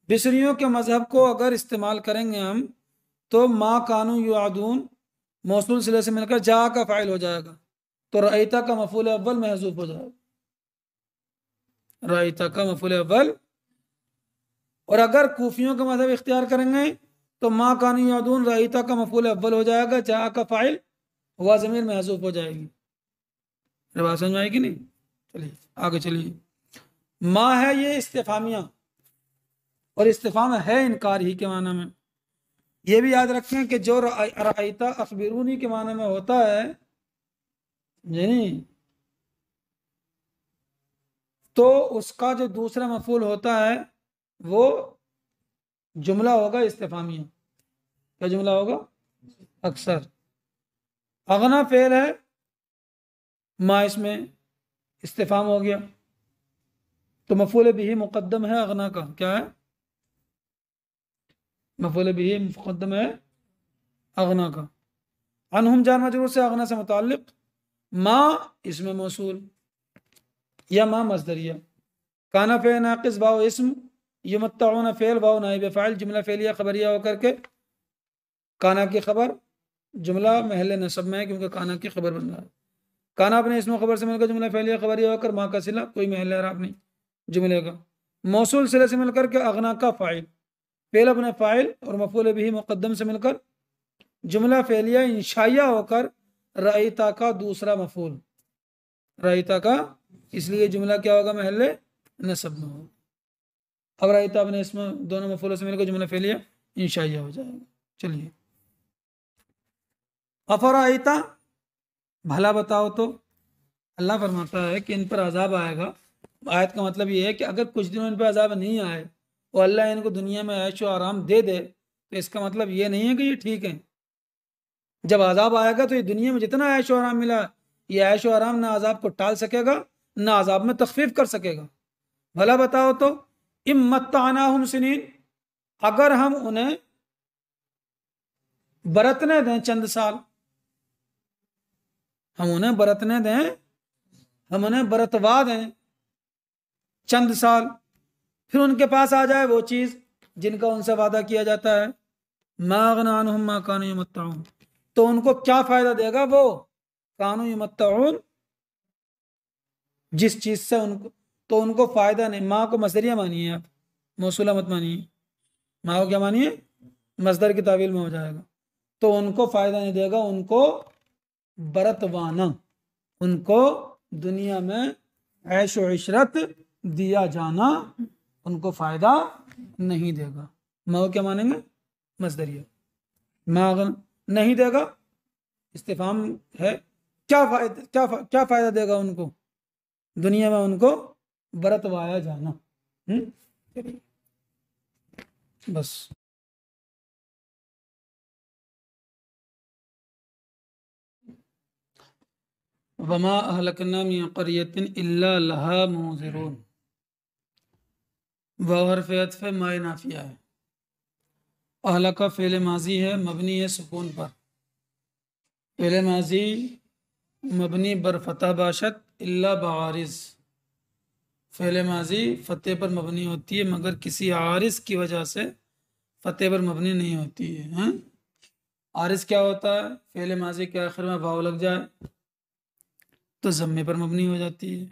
बिसरियों के मजहब को अगर इस्तेमाल करेंगे हम, तो मा कानू युआदून मौसूल सिले से मिलकर जा का फाइल हो जाएगा, तो रईता का मफूल अव्वल महजूफ हो जाएगा, रईता का मफूल अव्वल। और अगर कूफियों का मजहब इख्तियार करेंगे तो मा कानू युआदून रईता का मफूल अव्वल हो जाएगा, जा का फाइल हुआ ज़मीर महजूफ हो जाएगी। मेरी बात समझ में आएगी नहीं? चलिए आगे चलिए। मा है ये इस्तिफामिया, और इस्तिफाम है इनकार ही के माना में। ये भी याद रखें कि जो रईता अखबिरूनी के माने में होता है नहीं, तो उसका जो दूसरा मफूल होता है वो जुमला होगा इस्तिफामिया। क्या जुमला होगा? अक्सर। अगना फेल है, मा इसमें इस्तिफाम हो गया, तो मफूल बिही मुकद्दम है अगना का। क्या है? मफूल बिही मुकद्दम है अगना का। अनहुम जान मजरूर से अगना से मुताल्लिक, मा इसमें मौसूल या मा मसदरिया। काना फे नाकिस वाव इस्म, युमत्तऊन फेल वाव नाइब फाइल, जुमला फेलिया खबरिया होकर के काना की खबर जुमला महल नसब में है, क्योंकि काना की खबर बन रहा है। काना अपने इसमें खबर से मिलकर जुमला फेलिया खबरिया होकर माँ का सिला, कोई महल एराब नहीं जुमले का। मौसूल सिले से मिलकर के अगना का फ़ाइल, फेल अपने फ़ाइल और मफ़ूल बिही मुक़द्दम से मिलकर जुमला फेलिया इंशाइया होकर रईता का दूसरा मफ़ूल, रईता का, इसलिए जुमला क्या होगा, महल्ले नसब में होगा। अब रईता अपने इसमें दोनों मफ़ूलों से मिलकर जुमला फेलिया इंशाइया हो जाएगा। चलिए, अफराइता, भला बताओ तो। अल्लाह फरमाता है कि इन पर अजाब आएगा। आयत का मतलब ये है कि अगर कुछ दिनों इन पर अजाब नहीं आए और अल्लाह इनको दुनिया में ऐशो आराम दे दे, तो इसका मतलब ये नहीं है कि ये ठीक है। जब अजाब आएगा तो ये दुनिया में जितना ऐशो आराम मिला, ये ऐशो आराम ना अजाब को टाल सकेगा ना अजाब में तखफीफ कर सकेगा। भला बताओ तो, इम्मत्तानाहुम सिनीन, अगर हम उन्हें बरतने दें चंद साल, हम उन्हें बरतने दें, हम उन्हें बरतवा दें चंद साल, फिर उनके पास आ जाए वो चीज जिनका उनसे वादा किया जाता है, मा अगना अन्हुम मा कानू यमत्ताऊन, तो उनको क्या फायदा देगा वो कानू यमत्ताऊन, जिस चीज से उनको, तो उनको फायदा नहीं। माँ को मसदरिया मानिए आप, मौसूला मत मानिए। माँ को क्या मानिए, मसदर की तावील में हो जाएगा। तो उनको फायदा नहीं देगा, उनको बरतवाना, उनको दुनिया में ऐश व इशरत दिया जाना उनको फायदा नहीं देगा। माँ क्या मानेंगे, मसदरिया। माँ नहीं देगा, इस्तिफाम है, क्या फायदा देगा उनको दुनिया में, उनको बरतवाया जाना। बस। वमा अहलकना मिन क़रियतिन इल्ला लहा मुनज़िरून, वाव हर्फ अत्फ़ माए नाफिया है। अहलका फ़ेल माजी है, मबनी है सुकून पर। फ़ेल माजी मबनी बर फतह बाशत इल्ला बारिज़, फ़ेल माजी फतेह पर मबनी होती है मगर किसी आरिज़ की वजह से फतेह पर मबनी नहीं होती है। हाँ? आरिज़ क्या होता है, फ़ेल माजी के आखिर में वाव लग जाए तो ज़म्मे पर मबनी हो जाती है।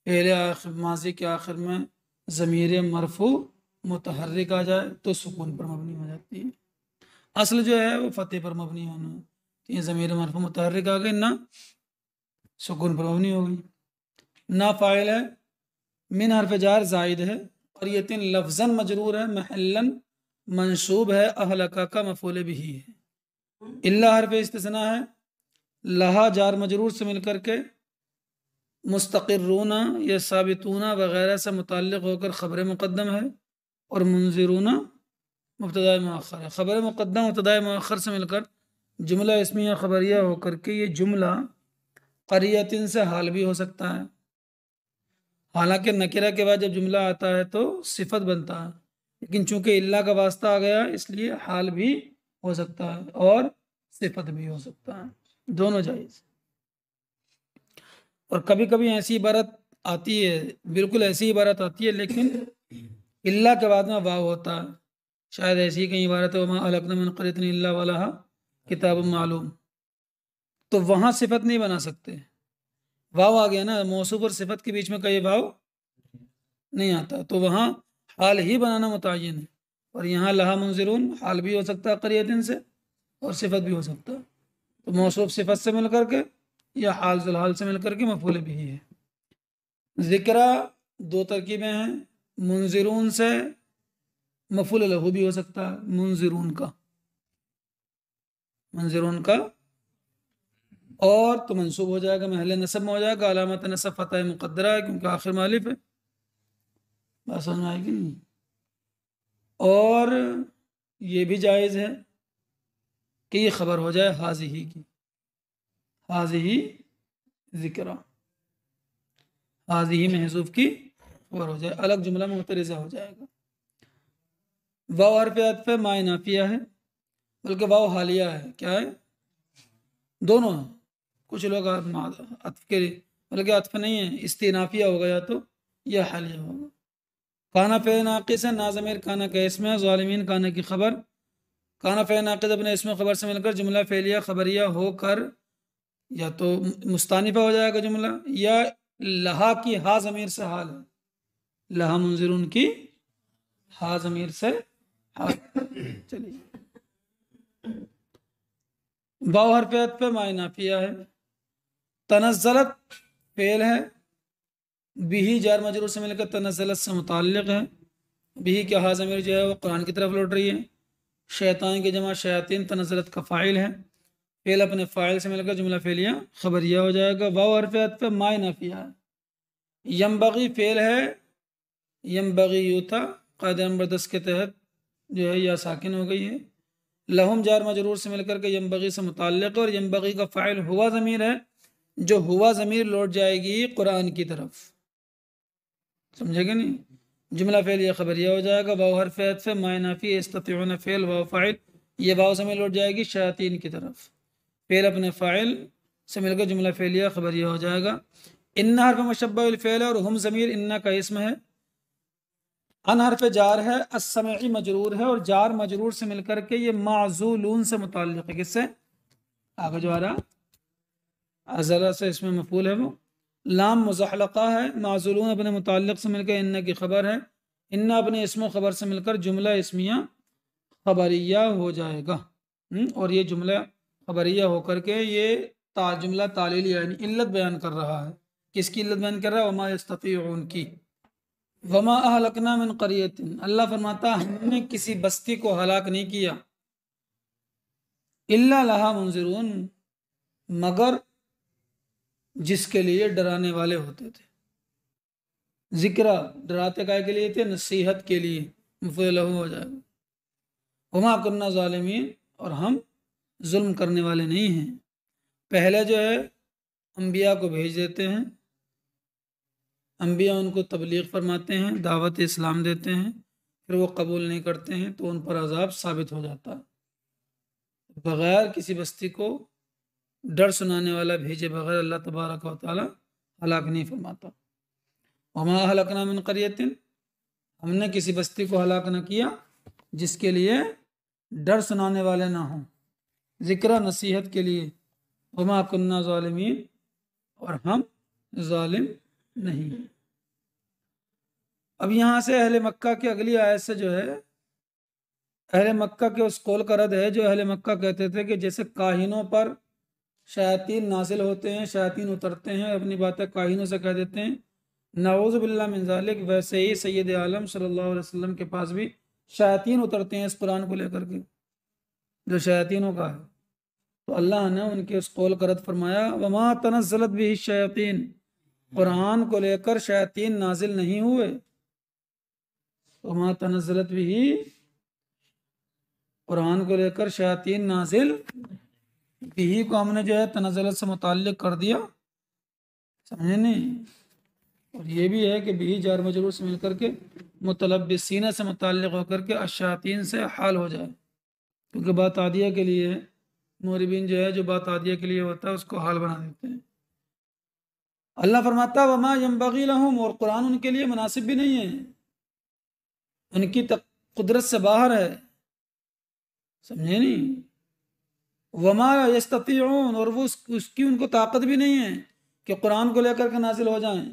फ़ेल माजी के आखिर में ज़मीर मरफू मुतहर्रिक आ जाए तो सुकून पर मबनी हो जाती है। असल जो है वो फतेह पर मबनी होना है। तो ये ज़मीर मरफू मुतहर्रिक आ गई, ना सुकून पर मबनी हो गई। ना फ़ाइल है, मिन हर्फ जार जायद है, और ये तीन लफ्ज़न मजरूर है, महल्लन मंसूब है, अहलका का मफूल बिही है। इल्ला हर्फ इस्तिस्ना है, लहा जार मजरूर से मिलकर के मुस्तक़िर्रूना या साबितूना वगैरह से मुताल्लिक़ होकर ख़बर मुक़द्दम है, और मुनज़िरूना मुब्तदा मुअख्खर है। ख़बर मुक़द्दम मुब्तदा मुअख्खर से मिलकर जुमला इस्मिया ख़बरिया होकर के ये जुमला क़रियतिन से हाल भी हो सकता है। हालांकि नकिरा के बाद जब जुमला आता है तो सिफत बनता है, लेकिन चूंकि इल्ला का वास्ता आ गया इसलिए हाल भी हो सकता है और सिफत भी हो सकता है, दोनों जायज़। और कभी कभी ऐसी इबारत आती है, बिल्कुल ऐसी इबारत आती है लेकिन इल्ला के बाद में वाव होता है। शायद ऐसी कई इबारत है, वमा अलकना मिन क़रियतिन इल्ला वलहा किताबुम मालूम, तो वहाँ सिफत नहीं बना सकते। वाव आ गया ना, मौसूफ और सिफत के बीच में कई वाव नहीं आता, तो वहाँ हाल ही बनाना मुतय्यन है। और यहाँ लहा मुनज़िरून हाल भी हो सकता है क़रियतिन से, और सिफत भी हो सकता है। तो मौसूफ सिफत से मिल करके या हाल ज़ुलहाल से मिल करके मफ़ूल बिही है। ज़िक्रा दो तरकीबें हैं, मुनज़िरून से मफ़ूल लहू भी हो सकता है, मुनज़िरून का, मुनज़िरून का, और तो मंसूब हो जाएगा, महल नसब में हो जाएगा, अलामत नसब फ़तह मुक़द्दरा है क्योंकि आखिर में अलिफ है। बात समझ में आएगी नहीं। और ये भी जायज़ है कि ये खबर हो जाए हाज़िही की, हाज़िही ज़िक्रा, हाज़िही महज़ूफ़ की खबर हो जाए, अलग जुमला मुतरिज़ा हो जाएगा। वाव हर्फ़ अत्फ़ माए नाफिया है, बल्कि वाव हालिया है। क्या है, दोनों है। कुछ लोग अत्फ़ के बल्कि अत्फ़ नहीं है, इस्तिनाफिया होगा या तो यह हालिया होगा। काना फ़े नाक़िस है, ना ज़मीर काना का इसम है, ज़ालिमीन काना की खबर। काना फ़े नाक़िस अपने इसम खबर से मिलकर जुमला फ़ेलिया खबरिया होकर या तो मुस्तानिफा हो जाएगा जुमला, या लहा की हा ज़मीर से हाल है, लहा मुंज़िरून की हा ज़मीर से हा। चलिए, वाव हर्फ अत्फ पे माय नाफिया है। तनज़्ज़लत फेल है, बिही जार मजरूर से मिलकर तनज़्ज़लत से मुताल्लिक़ है। बिही के हा ज़मीर जो है वो कुरान की तरफ लौट रही है। शैतान की जमा शयातीन तनज़्ज़लत का फ़ाइल है। फेल अपने फ़ाइल से मिलकर जुमला फेलिया खबरिया हो जाएगा। वाव हर्फ अत्फ पे माय नाफिया है। यमबगी फेल है, यमबगी यूता कायदा नंबर 10 के तहत जो है या साकिन हो गई है। लहुम जार मजरूर से मिलकर के यमबगी से मुताल्लिक़ और यमबगी का फ़ाइल हुआ ज़मीर है, जो हुआ ज़मीर लौट जाएगी कुरान की तरफ। समझेगा नहीं? जुमला फेल या खबरिया हो जाएगा। वाव हर्फ अत्फ माय नाफी यस्ततीऊन फेल वाव फ़ाइल, ये वाव ज़मीर लौट जाएगी शयातीन की तरफ। फेल अपने फ़ाइल से मिलकर जुमला फेलिया खबरिया हो जाएगा। इन्ना हर्फ मुशब्बह बिल फ़ेल है और हम ज़मीर इन्ना का इसम है। अन हर्फ जार है, अस्समई मजरूर है और जार मजरूर से मिलकर के ये माज़ूलून से मुताल्लिक़ है। किससे? आगे जो आ रहा अज़ला से इसमें मफूल है वो। लाम मुज़हलक़ा है, माज़ूलून अपने मुताल्लिक़ से मिलकर इन्ना की खबर है। इन्ना अपने इसम खबर से मिलकर जुमला इसमिया खबरिया हो जाएगा। और ये जुमला खबरिया होकर के ये जुमला तालील यानी इल्लत बयान कर रहा है। किसकी इल्लत बयान कर रहा है? वमा यस्ततीऊन की। वमा अहलकना मिन क़रियतिन, अल्लाह फरमाता हमने किसी बस्ती को हलाक नहीं किया, इल्ला लहा मुंज़िरून, मगर जिसके लिए डराने वाले होते थे। जिक्रा डराते काय के लिए थे? नसीहत के लिए। मफ़ूल लहू हो जाएगा। वमा कुन्ना ज़ालिमीन, और हम जुल्म करने वाले नहीं हैं। पहले जो है अंबिया को भेज देते हैं, अंबिया उनको तबलीग फरमाते हैं, दावत इस्लाम देते हैं, फिर वो कबूल नहीं करते हैं तो उन पर अजाब साबित हो जाता है। बग़ैर किसी बस्ती को डर सुनाने वाला भेजे बगैर अल्लाह तबारक व तआला हलाक नहीं फरमाता। वमा अहलकना मिन क़रियतिन, हमने किसी बस्ती को हलाक न किया जिसके लिए डर सुनाने वाले ना हों, जिक्र नसीहत के लिए। वमा कुन्ना ज़ालिमीन, और हम जालिम नहीं। अब यहाँ से अहले मक्का की अगली आयत से जो है अहले मक्का के उस कौल का रद्द है जो अहले मक्का कहते थे कि जैसे काहिनों पर शयातीन नाजिल होते हैं, शयातीन उतरते हैं, अपनी बातें काहिनों से कह देते हैं, नऊज़ु बिल्लाह मिन ज़ालिक, वैसे ही सैयद आलम सल्लल्लाहु अलैहि वसल्लम के पास भी शयातीन उतरते हैं इस कुरान को लेकर के, जो शयातीनों का है। तो अल्लाह ने उनके उस कौल का रद्द फरमाया, वमा तनज़्ज़लत बिही शयातीन, कुरान को लेकर शयातीन नाजिल नहीं हुए। वमा तनज़्ज़लत बिही, कुरान को लेकर शयातीन नाजिल, बिही को हमने जो है तनज़्ज़लत से मुताल्लिक़ कर दिया, समझे नहीं? और ये भी है कि बिही जार मजरूर से मिलकर के मुतलब्बिसीना से मुताल्लिक़ होकर के अशातीन से हाल हो जाए, क्योंकि बात आदिया के लिए है। मोरिबिन जो है जो बात आदिया के लिए होता है उसको हाल बना देते हैं। अल्लाह फरमाता वमा यंबगी लहुम, और कुरान उनके लिए मुनासिब भी नहीं है, उनकी कुदरत से बाहर है, समझे नहीं? वमा यस्ततीऊन, और वो उसकी उनको ताकत भी नहीं है कि कुरान को लेकर के नाजिल हो जाएं,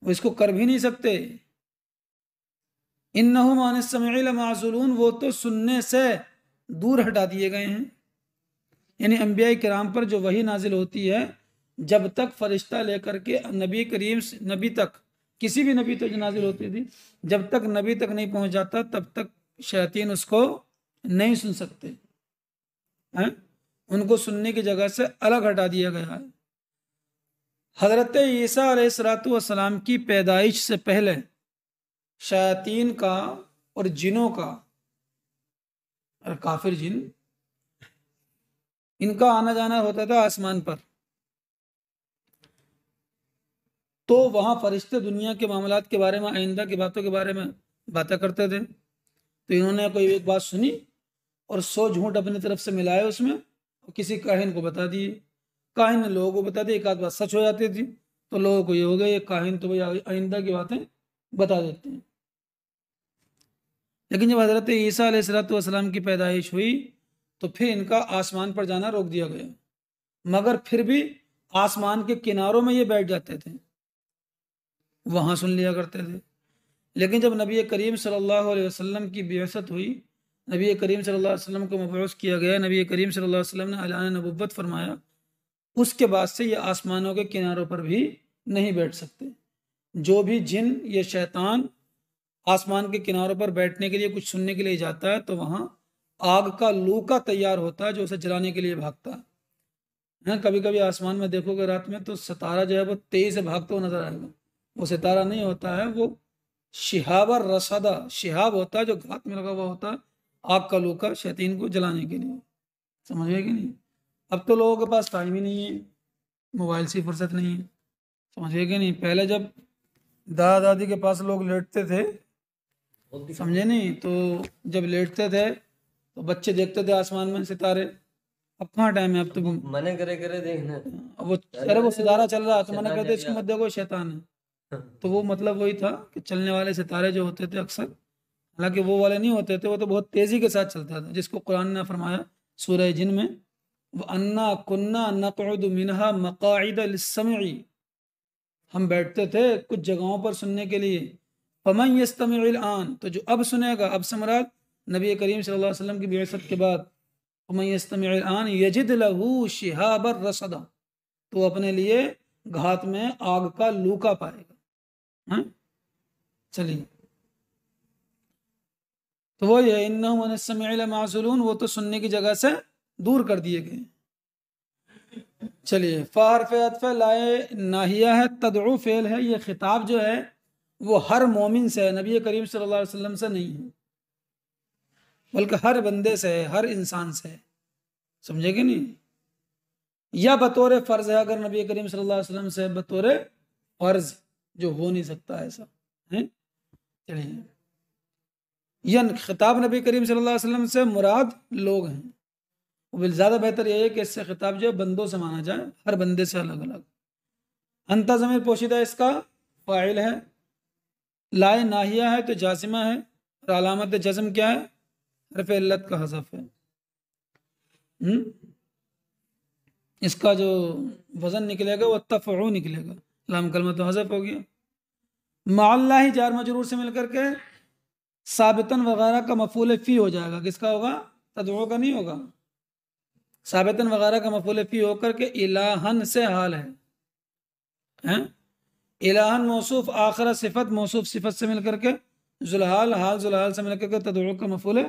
वो इसको कर भी नहीं सकते। इन्नहुम अन अस्समीइ लमाज़ूलून, वो तो सुनने से दूर हटा दिए गए हैं। यानी अंबिया किराम पर जो वही नाजिल होती है, जब तक फरिश्ता लेकर के नबी तक, किसी भी नबी तक जो नाजिल होती थी, जब तक नबी तक नहीं पहुंच जाता तब तक शैतान उसको नहीं सुन सकते हैं, उनको सुनने की जगह से अलग हटा दिया गया है। हज़रत ईसा अलैहिस्सलातु वस्सलाम की पैदाइश से पहले शयातीन का और जिनों का, और काफिर जिन, इनका आना जाना होता था आसमान पर। तो वहां फरिश्ते दुनिया के मामलात के बारे में, आइंदा की बातों के बारे में बातें करते थे। तो इन्होंने कोई एक बात सुनी और 100 झूठ अपनी तरफ से मिलाए उसमें, और किसी काहिन को बता दिए। काहिन ने लोगों को बता दिया, एक आध बात सच हो जाती थी तो लोगों को ये हो गया ये काहिन तो भाई आइंदा की बातें बता देते हैं। लेकिन जब हज़रत ईसा अलैहिस्सलातु वस्सलाम की पैदाइश हुई तो फिर इनका आसमान पर जाना रोक दिया गया, मगर फिर भी आसमान के किनारों में ये बैठ जाते थे। वहाँ सुन लिया करते थे। लेकिन जब नबी करीम सल्लल्लाहु अलैहि वसल्लम की बिअसत हुई, नबी करीम सल्लल्लाहु अलैहि वसल्लम को मबऊस किया गया, नबी करीम सल्लल्लाहु अलैहि वसल्लम ने ऐलान नबुव्वत फरमाया, उसके बाद से ये आसमानों के किनारों पर भी नहीं बैठ सकते। जो भी जिन ये शैतान आसमान के किनारों पर बैठने के लिए, कुछ सुनने के लिए जाता है, तो वहाँ आग का लूका तैयार होता है जो उसे जलाने के लिए भागता है। कभी कभी आसमान में देखोगे रात में तो सितारा जो है वो तेजी से भागता हुआ नजर आएगा। वो सितारा नहीं होता है, वो शिहाब और रसदा, शिहाब होता है जो घात में लगा हुआ होता है, आग का लूका शैतान को जलाने के लिए। समझ गए कि नहीं? अब तो लोगों के पास टाइम ही नहीं है, मोबाइल से फुर्सत नहीं है। समझ गए कि नहीं? पहले जब दादा दादी के पास लोग लेटते थे, समझे नहीं, तो जब लेटते थे तो बच्चे देखते थे आसमान में सितारे। अब कहाँ टाइम है, अब तो मने करे करे देखना। अब वो, अरे वो सितारा चल रहा है तो मना करते इसको मत देखो शैतान है। तो वो मतलब वही था कि चलने वाले सितारे जो होते थे अक्सर, हालांकि वो वाले नहीं होते थे, वो तो बहुत तेजी के साथ चलता था, जिसको कुरान ने फरमाया सूरह जिन में, वो अन्ना कुन्ना नक़उदु मिनहा मक़ाइद लिस्समई, हम बैठते थे कुछ जगहों पर सुनने के लिए। फमन यस्तमिउल आन, तो जो अब सुनेगा, अब से मुराद नबी करीम सल्लल्लाहु अलैहि वसल्लम की बिअसत के बाद, फमन यस्तमिउल आन यजिद लहू शिहाबर रसदा, तो अपने लिए घात में आग का लूका पाएगा। चलिए, तो वही है, इन्नहुम अन अस्समीइ लमाज़ूलून, वो तो सुनने की जगह से दूर कर दिए गए। चलिए, फ़ारफ़ लाए नाहिया है, तदउ फेल है, ये खिताब जो है वो हर मोमिन से है, नबी करीम सल्लल्लाहु अलैहि वसल्लम से नहीं है, बल्कि हर बंदे से है, हर इंसान से है। समझे कि नहीं? या बतौर फ़र्ज है, अगर नबी करीम सल्लल्लाहु अलैहि वसल्लम से बतौर फ़र्ज, जो हो नहीं सकता ऐसा है। चलिए, यह खिताब नबी करीम सल्लल्लाहु अलैहि वसल्लम से मुराद लोग हैं। ज़्यादा बेहतर यह है कि इससे खिताब जो है बंदों से माना जाए, हर बंदे से अलग अलग। अंता ज़मीर पोशीदा इसका फ़ाइल है, लाए नाहिया है तो जाजिमा है, और अलामत जज़म क्या है? हरफ इल्लत का हज़फ है। इसका जो वज़न निकलेगा वो तफ़उ निकलेगा, लाम कलमा तो हज़फ हो गया। माअल्लाहि जार मजरूर से मिलकर के साबितन वगैरह का मफूल फ़ी हो जाएगा। किसका होगा? तदउ का नहीं होगा। साबितन वगैरह का मफूल फ़ी होकर के इलाहन से हाल है। इलाहन मौसूफ, आखिर सिफत, मौसूफ सिफत से मिलकर के जुलहाल, हाल जुलहाल से मिलकर के तदउ का मफूल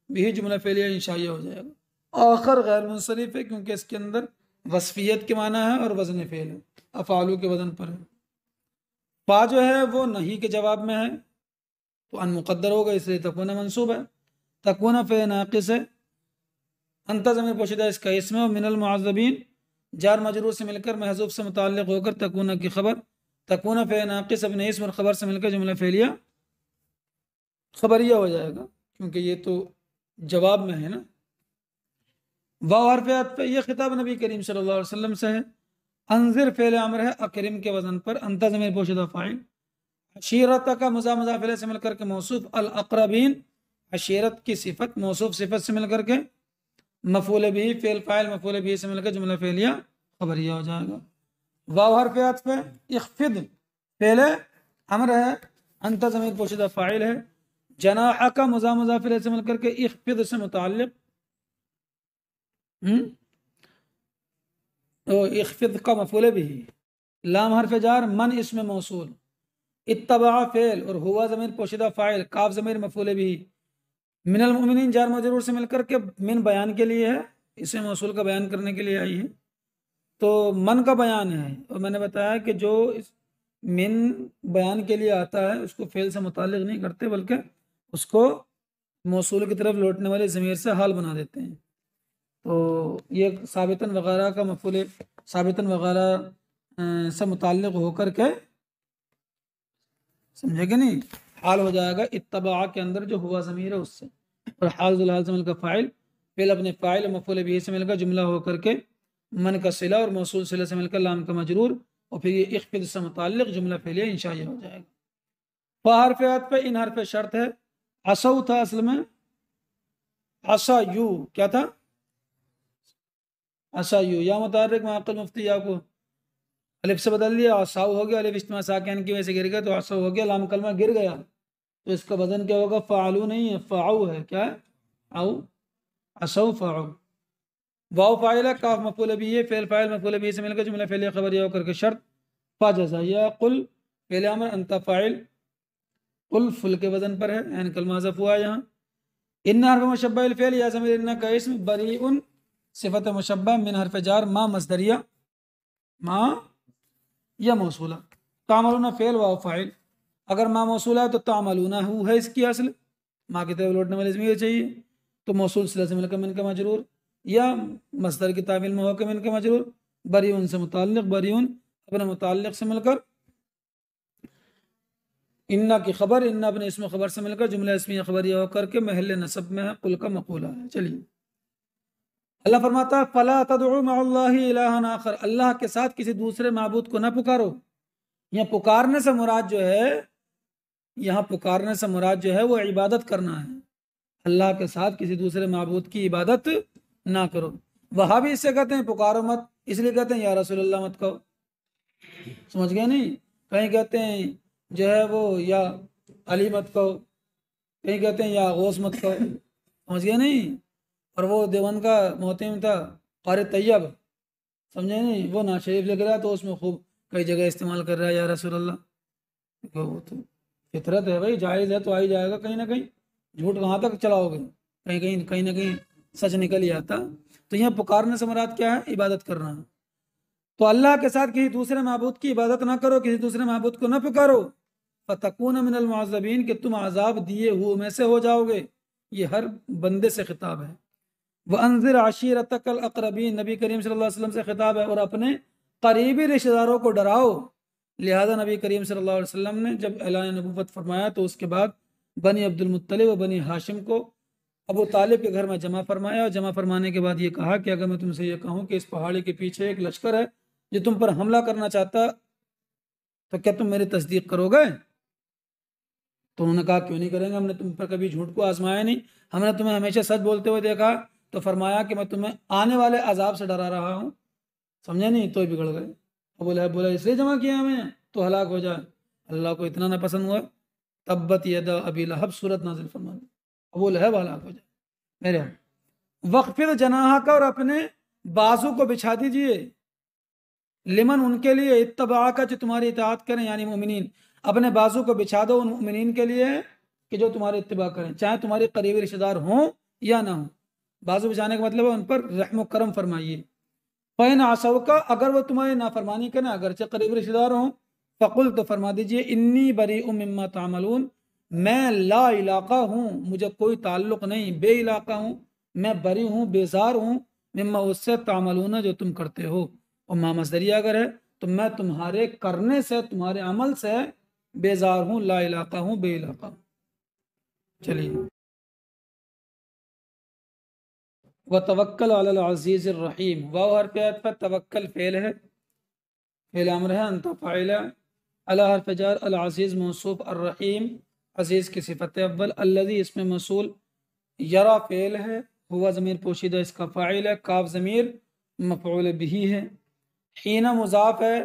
भी जुमला फ़ेलिया इंशाइया हो जाएगा। आखिर गैर मुंसरिफ है क्योंकि इसके अंदर वस्फियत के माना है और वजन फ़ेल है, अफ़ालू के वजन पर है। फा जो है वो नहीं के जवाब में है तो अन मुक़द्दर होगा, इसलिए तकूना मंसूब है। तकूना फ़े नाक़िस है। अंता ज़मीर पोशीदा इसका इसमें, और मिनल मुअज़्ज़बीन जार मजरूर से मिलकर महज़ूफ से मुताल्लिक़ होकर तकूना की खबर, तकूना फ़े नाक़िस अपने इसम और खबर से मिलकर जुमला फ़ेलिया खबरिया हो जाएगा, क्योंकि ये तो जवाब में है ना। वाव हर्फ़ अत्फ़, ये खिताब नबी करीम सल्लल्लाहु अलैहि वसल्लम से है। अंज़िर फ़ेल अम्र है, अकरिम के वज़न पर। अंता ज़मीर पोशीदा फ़ाइल। अशीरत का मुज़ाफ़ इलैह से मिलकर के मौसूफ, अल अक़रबीन अशीरत की सिफत, मौसूफ सिफत से मिलकर के मफूल भी, फेल फाइल मफूल भी से मिलकर जुमला फेलिया खबरिया हो जाएगा। वाव हर्फ़ अत्फ़ पे इख्फिद फेल अमर है, अंता ज़मीर पोशीदा फ़ाइल है। जनाह का मुज़ाफ़ इलैह से मिलकर के इख्फिद से मुताल्लिक़, तो इख्फिद का मफूल भी। लाम हर्फ़ जार, मन इसमें मौसूल, इत्तबा फेल और हुआ ज़मीर पोशीदा फ़ाइल, काफ ज़मीर मफूल भी। मिनल मोमिनीन जार मजरूर से मिलकर के मिन बयान के लिए है, इसे मौसूल का बयान करने के लिए आई है, तो मन का बयान है। और मैंने बताया कि जो इस मिन बयान के लिए आता है उसको फेल से मुताल्लिक़ नहीं करते, बल्कि उसको मौसूल की तरफ लौटने वाले ज़मीर से हाल बना देते हैं। तो ये साबितन वगैरह का मफूल, साबितन वगैरह से मुताल्लिक़ होकर के, समझे कि नहीं, हाल हो जाएगा इत्तबा के अंदर जो हुआ ज़मीर है उससे। और हाल जुलहाल से मिलकर फ़ाइल, फिर अपने फ़ाइल मफूल भी से मिलकर जुमला होकर के मन का सिला और मौसूल सिला से मिलकर लाम का मजरूर, और फिर ये इख्फिद से मुताल्लिक़ जुमला फ़ेलिया इंशाइया हो जाएगा। फ़ा हर्फ़ अत्फ़ पे इन हर्फ़ शर्त है। असौ था असल में, असा यू क्या था? असा यू या मुतारिक माक़ल मुफ्ती या को अलिफ से बदल दिया, आसाऊ हो गया, अलिफ इज्तिमा साकिन की वजह से गिर गया तो आसाऊ हो गया, लाम कलमा गिर गया तो इसका वजन क्या होगा? फ़ालू नहीं है, फ़ाऊ है। क्या है? आऊ, असौ फ़ाऊ। वाव फ़ाइल, काफ मफ़ूल बिही है, फ़ेल फ़ाइल मफ़ूल बिही से मिलकर जुमला फ़ेलिया ख़बरिया होकर के शर्त फ़ा जज़ाइया। कुल फ़ेल अमर, अंता फ़ाइल, कुल फुल के वजन पर है, यानी कलमा हज़फ हुआ है यहाँ। इन्ना हर्फ मुशब्बह फ़ेल या ज़मीर इन्ना का इस्म, बरीउन सिफ़त मुशब्बह, मिन हर्फ जार, मा मस्दरिया, मा या मौसूला। तामलूना फ़ेल वाव फ़ाइल, अगर मा मौसूला है तो तामलूना हु है इसकी असल, माँ की तरफ लौटने वाले इसमें चाहिए तो मौसूल सिला से मिलकर मिन का मजरूर, या मस्दर की तामील में होकर मिन का मजरूर, बरीउन से मुताल्लिक, बरीउन अपने मुताल्लिक से मिलकर, इन्ना की खबर, इन्ना अपने इसमें खबर से मिलकर जुमला इसमिया खबरिया होकर के महल नसब में है, कुल का मकूला है। चलिए, अल्लाह फरमाता है फला तदउ मअल्लाहि इलाहन आखर, अल्लाह के साथ किसी दूसरे माबूद को ना पुकारो। यहाँ पुकारने से मुराद जो है, यहाँ पुकारने से मुराद जो है वो इबादत करना है। अल्लाह के साथ किसी दूसरे माबूद की इबादत ना करो। वहां भी इससे कहते हैं पुकारो मत, इसलिए कहते हैं या रसूलल्लाह मत कहो। समझ गए नहीं? कहीं कहते हैं जो है वो या अली मत कहो, कहीं कहते हैं या गौस मत कहो। समझ गए नहीं? और वो देवबंद का मोहतम था क़ारी तैयब, समझे नहीं, वो ना शरीफ लिख रहा है तो उसमें खूब कई जगह इस्तेमाल कर रहा है या रसूलल्लाह। देखो वो तो फितरत है भाई, जायज़ है तो आ ही जाएगा कहीं ना कहीं, झूठ कहाँ तक चलाओगे, कहीं ना कहीं सच निकल ही आता। तो यहाँ पुकारने से मुराद क्या है? इबादत करना है। तो अल्लाह के साथ किसी दूसरे माबूद की इबादत ना करो, किसी दूसरे माबूद को ना पुकारो, फतकून मिनल मुअज़्ज़बीन, कि तुम आज़ाब दिए हुए में से हो जाओगे। ये हर बंदे से खिताब है। वह अनज़िर आशीरतकल अक़रबीन, नबी करीम सल्लल्लाहु अलैहि वसल्लम से खिताब है, और अपने करीबी रिश्तेदारों को डराओ। लिहाजा नबी करीम सल्लल्लाहु अलैहि वसल्लम ने जब ऐलान नबूवत फरमाया तो उसके बाद बनी अब्दुल मुत्तलिब व बनी हाशिम को अबू तालिब के घर में जमा फरमाया, और जमा फरमाने के बाद ये कहा कि अगर मैं तुमसे ये कहूँ कि इस पहाड़ी के पीछे एक लश्कर है जो तुम पर हमला करना चाहता, तो क्या तुम मेरी तस्दीक करोगे? तो उन्होंने कहा क्यों नहीं करेंगे, हमने तुम पर कभी झूठ को आजमाया नहीं, हमने तुम्हें हमेशा सच बोलते हुए देखा। तो फरमाया कि मैं तुम्हें आने वाले अजाब से डरा रहा हूँ। समझे नहीं? तो बिगड़ गए। बोला इसलिए जमा किया हमें तो हलाक हो जाए। अल्लाह को इतना ना पसंद हुआ, तब्बत यदा अबी लहब सूरत नाजिल फरमा दी, अबू लहब हलाक हो जाए। मेरे वक्फिर जनाहा का, और अपने बाजू को बिछा दीजिए, लिमन उनके लिए, इत्तबा का जो तुम्हारी इताअत करें, यानी मोमिनीन, अपने बाजू को बिछा दो उन मोमिनीन के लिए कि जो तुम्हारे इत्तबा करें, चाहे तुम्हारे करीबी रिश्तेदार हों या ना हो। बाजू बिछाने का मतलब है उन पर रहम करम फरमाइए। फ़ैन आसव का, अगर वो तुम्हारी नाफरमानी करें, अगरचे करीबी रिश्तेदार हों, फ़कुल तो फरमा दीजिए इन्नी बरी मिम्मा तामलून, मैं ला इलाका हूँ, मुझे कोई ताल्लुक नहीं, बे इलाका हूँ, मैं बरी हूँ, बेजार हूँ, मिम्मा उससे तामलून जो तुम करते हो। और मा मसदरिया अगर है तो मैं तुम्हारे करने से, तुम्हारे अमल से बेजार हूँ, ला इलाका हूँ, बे इलाका हूँ। चलिए, व तवक्कल अल अज़ीज़ रहीम, वाव हर्फ अतफ़, तवक्कल फ़ेल है, फ़ेल अम्र है, अंत फ़ाइल है, अला हर्फ जार, अल अज़ीज़ मौसूफ, अर्रहीम अज़ीज़ की सिफ़त अव्वल, अल्लज़ी इसमें मौसूल, यरा फ़ेल है, हुआ ज़मीर पोशीदा इसका फ़ाइल है, काफ ज़मीर मफ़ऊल बिही है, हीना मुज़ाफ़ है,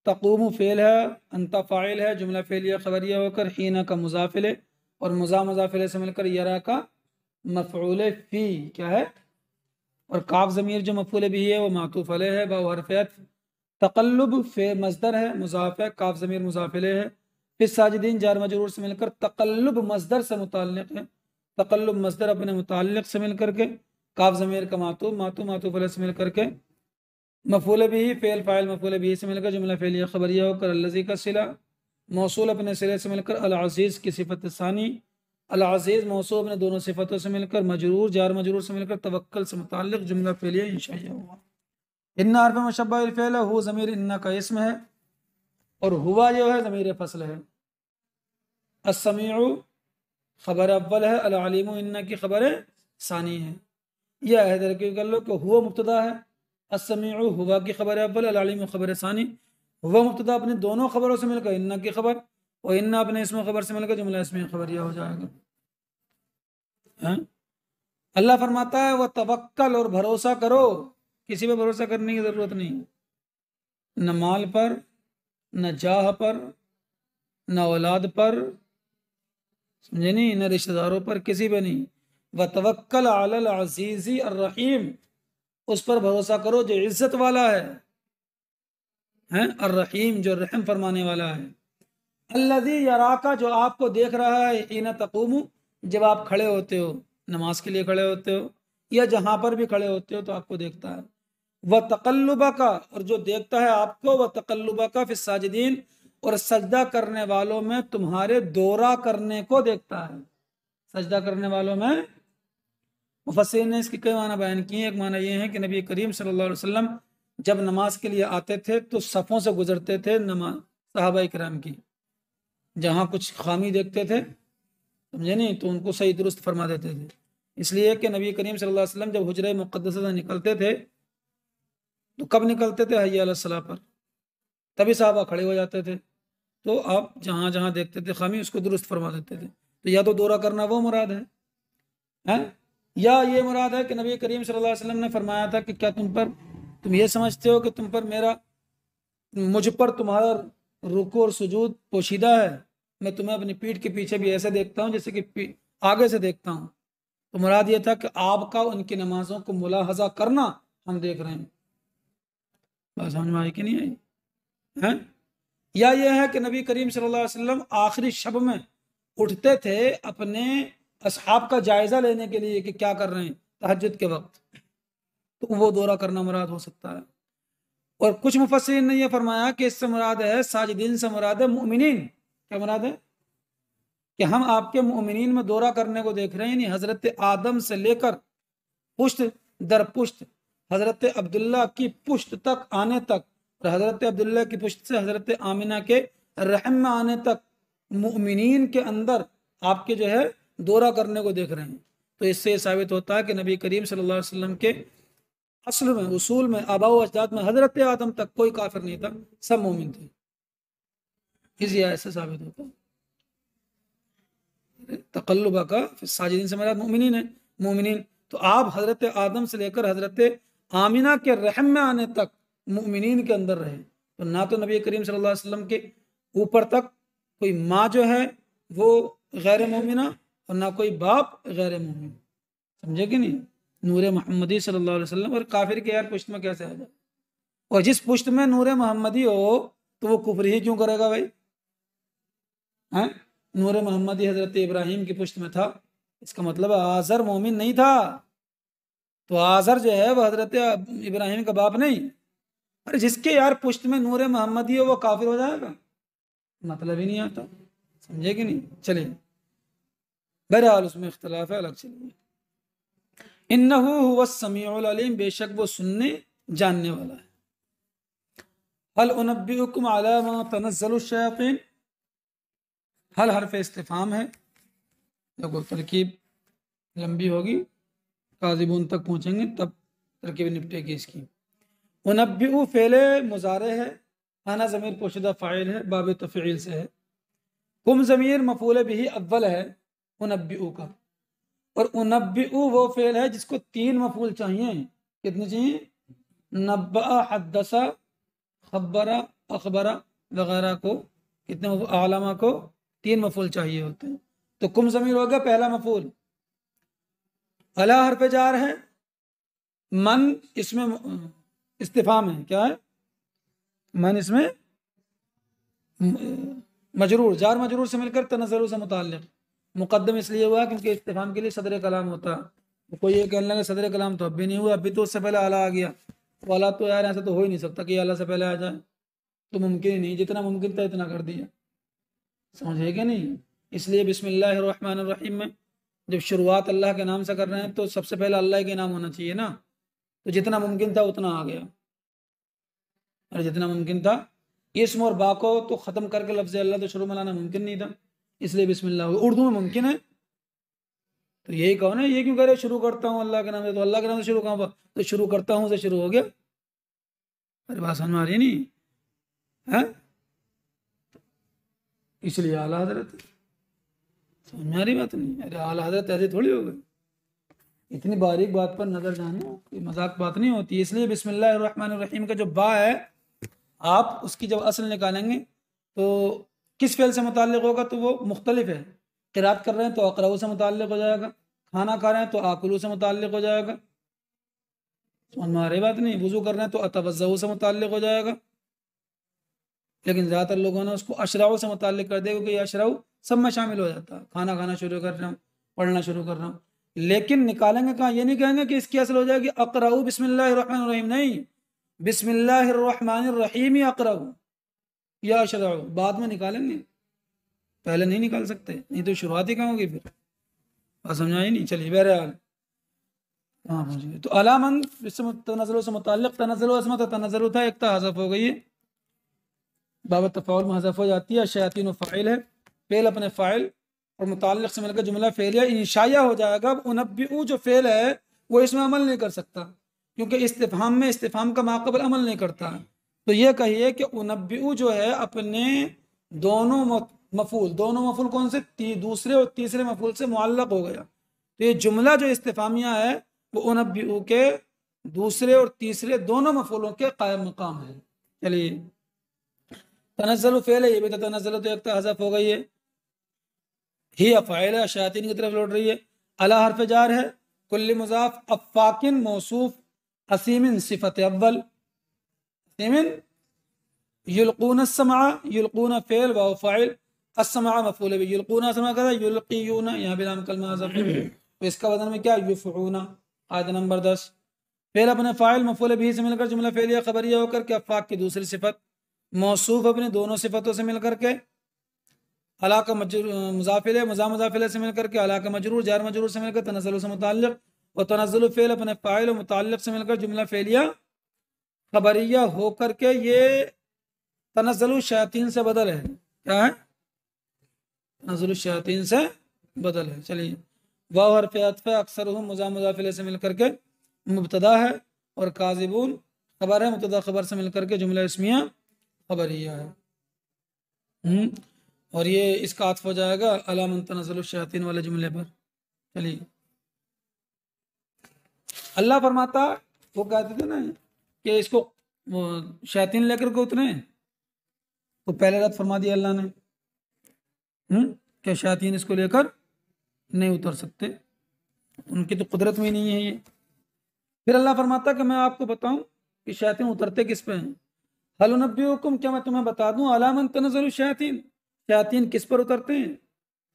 तक़ूम फ़ेल है, अंता फ़ाइल है, जुमला फ़ेलिया ख़बरिया होकर हीना का मुज़ाफ़िल है, और मुज़ाफ़िल से मिलकर यरा का मफ़ऊल फ़ी क्या है, और काफ ज़मीर जो मफ़ऊल बिही है वो मातूफ़ अलैह है, वाव हर्फ़ अत्फ़, तक़ल्लुब फे मज़दर है, मुज़ाफ़ है, काफ ज़मीर मुज़ाफ़ इलैह है, फिर साजिदीन जार मजरूर से मिलकर तक़ल्लुब मज़दर से मुताल्लिक़ है, तक़ल्लुब मज़दर अपने मुताल्लिक़ से मिलकर के, काफ ज़मीर का मातूफ़ अलैह से मिलकर के, मफ़ऊल बिही फ़ेल फ़ाइल मफ़ऊल बिही से मिलकर जुमला फ़ेलिया ख़बरिया होकर अल्लज़ी का सिला, मौसूल अपने सिले से मिलकर अल अज़ीज़ की सिफ़त सानी, अल अज़ीज़ मौसूल अपने दोनों सिफ़तों से मिलकर मजरूर जार मजरूर से मिलकर तवक्कल से मुताल्लिक़ जुमला फ़ेलिया इंशाअल्लाह हुआ। इन्ना हर्फ मुशब्बह बिल फ़ेल है, हु ज़मीर इन्ना का इस्म है, और हुआ जो है ज़मीर फ़स्ल है। अस्समीउ खबर अव्वल है, अल अलीमु इन्ना की खबर सानी है। यह है तरकीब कर लो कि हुआ मुब्तदा है, अस्समीउ हुआ की खबर अव्वल, अल अलीमु खबर सानी। हुआ मुब्तदा अपनी दोनों खबरों से मिलकर इन्ना की खबर, और इन्ना अपने इसमें खबर से मिलकर जुमला इसमें खबरिया हो जाएगा। हैं? अल्लाह फरमाता है वह तवक्कल, और भरोसा करो, किसी पे भरोसा करने की जरूरत नहीं। न माल पर, न जाह पर, न औलाद पर, समझे नहीं, न रिश्तेदारों पर, किसी पे नहीं। व तवक्कल अलल अजीज़ी अर्रहीम, उस पर भरोसा करो जो इज्जत वाला है अर्रहीम, जो रहम फरमाने वाला है। अल्लज़ी यराका, जो आपको देख रहा है, हीना तक़ूमु, जब आप खड़े होते हो, नमाज के लिए खड़े होते हो या जहां पर भी खड़े होते हो तो आपको देखता है। व तक़ल्लुबा का, और जो देखता है आपको, व तक़ल्लुबा का फिस साजिदीन, और सजदा करने वालों में तुम्हारे दौरा करने को देखता है। सजदा करने वालों में, मुफस्सिरीन ने इसके कई माना बयान किए। एक माना यह है कि नबी करीम सल्लल्लाहु अलैहि वसल्लम जब नमाज के लिए आते थे तो सफ़ों से गुजरते थे, नमाज सहाबा किराम की, जहाँ कुछ खामी देखते थे, समझे नहीं, तो उनको सही दुरुस्त फरमा देते थे। इसलिए कि नबी करीम सल्लल्लाहु अलैहि वसल्लम जब हुजरे मुक़द्दसा से निकलते थे तो कब निकलते थे? हय्या अला सलाह पर, तभी साहबा खड़े हो जाते थे। तो आप जहाँ जहाँ देखते थे खामी, उसको दुरुस्त फरमा देते थे। तो या तो दौरा करना वो मुराद है या ये मुराद है कि नबी करीम सल्लल्लाहु अलैहि वसल्लम ने फरमाया था कि क्या तुम ये समझते हो कि तुम पर मेरा, मुझ पर तुम्हारा रुकू और सुजूद पोशीदा है, मैं तुम्हें अपनी पीठ के पीछे भी ऐसे देखता हूँ जैसे कि आगे से देखता हूँ। तो मुराद ये था कि आपका उनकी नमाजों को मुलाहजा करना हम देख रहे हैं। बात समझ में आई कि नहीं आई है? या यह है कि नबी करीम सल्लल्लाहु अलैहि वसल्लम आखिरी शब में उठते थे अपने असहाब का जायजा लेने के लिए कि क्या कर रहे हैं तहज्जुद के वक्त, तो वो दौरा करना मुराद हो सकता है। और कुछ मुफस्सिरीन ने यह फरमाया कि इससे मुराद है, साजिदीन से मुराद है मुमिनीन। क्या मुराद है? कि हम आपके मुमिनीन में दौरा करने को देख रहे हैं, यानी हजरत आदम से लेकर पुश्त दर पुश्त हजरत अब्दुल्ला की पुश्त तक आने तक, और हजरत अब्दुल्ला की पुश्त से हजरत आमिना के रहम में आने तक मुमिनीन के अंदर आपके जो है दौरा करने को देख रहे हैं। तो इससे साबित होता है कि नबी करीम सल्लल्लाहु अलैहि वसल्लम के असल में, उसूल में, आबाओ अजदाद में हजरत आदम तक कोई काफिर नहीं था, सब मोमिन थे। इस आयत से साबित होता है। तकल्लुबा का साजिदीन से मेरा मोमिनीन है, मोमिनीन। तो आप हजरत आदम से लेकर हजरत आमिना के रहम में आने तक मोमिनीन के अंदर रहे। तो ना तो नबी करीम सल्लल्लाहु अलैहि वसल्लम के ऊपर तक कोई माँ जो है वो गैर मोमिना, और ना कोई बाप गैर मोमिन, समझे कि नहीं? नूर मोहम्मदी सल्लल्लाहु अलैहि वसल्लम। और काफिर के यार पुश्त में कैसे आ जाए? और जिस पुश्त में नूर मोहम्मदी हो तो वो कुफर ही क्यों करेगा भाई? हैं? नूर मोहम्मदी हजरत इब्राहिम की पुश्त में था, इसका मतलब आजर मोमिन नहीं था, तो आजर जो है वह हजरत इब्राहिम का बाप नहीं। अरे जिसके यार पुश्त में नूर मोहम्मदी हो वो काफिर हो जाएगा? मतलब ही नहीं आता, समझे कि नहीं? चलिए, बहरहाल उसमें इख्तलाफ है, अलग चलिए। इन्नहु हुवस समीउल अलीम, बेशक वो सुनने जानने वाला है। हल उनब्बिउकुम अला मा तनज़्ज़लु शयातीन, हल हरफ इस्तिफाम है, देखो तरकीब लंबी होगी, काजिबून तक पहुंचेंगे तब तरकीब निपटेगी इसकी। उनब्बिउ फेले मुजारे है, आना ज़मीर पोशीदा फ़ाइल है, बाब तफ़ईल से है। कुम ज़मीर मफ़ूल बिही अव्वल है उनब्बिउ का, और उनब्बिउ वो फेल है जिसको 3 मफ़ूल चाहिए। कितने चाहिए? नब्बा, हद्दसा, खब्बरा, अखबरा वगैरह को, कितने आलमा को 3 मफ़ूल चाहिए होते हैं। तो कुम ज़मीर हो गया पहला मफ़ूल। अला हरफ जार है, मन इसमें इस्तिफाम है, क्या है? मन इसमें मजरूर, जार मजरूर से मिलकर तनज़्ज़ुल से मुताल्लिक़, मुकद्दम इसलिए हुआ क्योंकि इस्तिफाम के लिए सदर कलाम होता। तो कोई ये कहने लगा सदर कलाम तो अब भी नहीं हुआ, अभी तो उससे पहले आला आ गया। तो आला तो यार ऐसा तो हो ही नहीं सकता कि आला से पहले आ जाए, तो मुमकिन ही नहीं, जितना मुमकिन था इतना कर दिया, समझे कि नहीं? इसलिए बिस्मिल्लाहिर्रहमानिर्रहीम में जब शुरुआत अल्लाह के नाम से कर रहे हैं तो सबसे पहले अल्लाह के नाम होना चाहिए ना। तो जितना मुमकिन था उतना आ गया, और जितना मुमकिन था, इसम और बा को तो ख़त्म करके लफ्ज़ अल्लाह तो शुरू में लाना मुमकिन नहीं था, इसलिए बिस्मिल्लाह उर्दू में मुमकिन है। तो यही कहो ना, ये क्यों करे शुरू करता हूँ अल्लाह के नाम से, तो अल्लाह के नाम से शुरू कहाँ, तो शुरू करता हूँ से शुरू हो गया। अरे बात समझ में आ रही नहीं है? इसलिए आला हजरत, समझ में आ रही बात नहीं? अरे आला हजरत ऐसे थोड़ी हो गई, इतनी बारीक बात पर नजर जाना कोई मजाक बात नहीं होती। इसलिए बिस्मिल्लाहिर्रहमानिर्रहीम का जो बा है आप उसकी जब असल निकालेंगे तो किस फेल से मुताल्लिक होगा, तो वो मुख्तलिफ है। क़िरात कर रहे हैं तो अक़राऊ से मुताल्लिक हो जाएगा, खाना खा रहे हैं तो आकुलू से मुताल्लिक हो जाएगा, समझ में आ रही बात नहीं। वुज़ू कर रहे हैं तो अतवज़्ज़उ से मुताल्लिक हो जाएगा। लेकिन ज़्यादातर लोगों ने उसको अशराउ से मुताल्लिक कर दिया, क्योंकि अशराउ सब में शामिल हो जाता है। खाना खाना शुरू कर रहा हूँ, पढ़ना शुरू कर रहा हूँ, लेकिन निकालेंगे कहाँ, ये नहीं कहेंगे कि इसकी असल हो जाएगी अक़राउ बिस्मिल्लाहिर्रहमानिर्रहीम, नहीं, बिस्मिल्लाहिर्रहमानिर्रहीम ही अक़राउ या अशराउ बाद में निकालेंगे, पहले नहीं निकाल सकते, नहीं तो शुरुआत ही कहाँ होगी फिर। बात समझ आई नहीं। चलिए बहरहाल हाँ पहुँच तो अलामन तनज़्ज़ुल से मुताल्लिक़ तनज़्ज़ुल असमत तनज़्ज़ुल था, एक हज़फ हो गई है, बाबत तफ़ाउल में हज़फ हो जाती है। शयातीन फ़ाइल है, फ़ेल अपने फ़ाइल और मुताल्लिक़ से मिलकर जुमला फ़ेलिया इंशाया हो जाएगा। अब उनब्बिउ जो फ़ेल है वो इसमें अमल नहीं कर सकता, क्योंकि इस्तिफ़हाम में इस्तिफ़हाम का माक़बल अमल नहीं करता। तो ये कहिए कि उनब्बिउ जो है अपने दोनों मफ़ूल कौन से, दूसरे और तीसरे मफ़ूल से मुअल्लक़ हो गया। तो ये जुमला जो इस्तिफ़हामिया है वो उनब्बिउ के दूसरे और तीसरे दोनों मफ़ूलों के कायम मकाम है। चलिए तनज़्ज़ुल फ़ेल है, ये भी तो तनज़्ज़ुल तो एक हज़फ हो गई है, ही फ़ाइल है, शयातीन की तरफ लौट रही है। अला हर्फ जार है, कुल्ली मुज़ाफ, अफ़ाकिन मौसूफ, असीमिन सिफ़त अव्वल, असीमिन युल्क़ून अस्समा, युल्क़ून फ़ेल वाव फ़ाइल, अस्समा मफ़ूल बिही, युल्क़ून अस्समा का युल्क़ीयून, यहाँ भी नाम कलमा हज़फ है, तो इसका वज़न में क्या युफ़ऊन। आयत नंबर 10 फ़ेल अपने फ़ाइल मफ़ूल बिही से मिलकर जुमला फ़ेलिया ख़बरिया होकर के, अफ़ाक की दूसरी सिफ़त, मौसूफ अपनी दोनों सिफ़तों से मिलकर के, अला का मुज़ाफ़िल मुज़ाफ़िल से मिलकर के, अला का मजरूर जार मजरूर से मिलकर, तनज़्ज़ुल से मुताल्लिक़, और तनज़्ज़ुल फ़ेल अपने फ़ाइल और मुताल्लिक़ से मिलकर जुमला फ़ेलिया ख़बरिया होकर के, ये तनज़्ज़ुल शयातीन से बदल है। क्या है? तनज़्ज़ुल शयातीन से बदल है। चलिए वाव हर्फ़ अत्फ़ अक्सरुहुम मुज़ाफ़िल से मिलकर के मुब्तदा है, और काज़िबून खबर है, मुब्तदा खबर से मिलकर के जुमला इस्मिया खबरिया है। और ये इसका आत्फ़ हो जाएगा अला मन तनज़्ज़ुल शयातीन वाले जुमले पर। चलिए अल्लाह फरमाता, वो कहते थे ना कि इसको शयातीन लेकर के उतरे, तो पहले रद्द फरमा दिया अल्लाह ने, क्या शयातीन इसको लेकर नहीं उतर सकते, उनकी तो कुदरत में नहीं है ये। फिर अल्लाह फरमाता कि मैं आपको बताऊं कि शयातीन उतरते किस पे हैं। हल उनब्बिउकुम, क्या मैं तुम्हें बता दूं, अला मन तनज़्ज़ुल शयातीन, शयातीन किस पर उतरते हैं,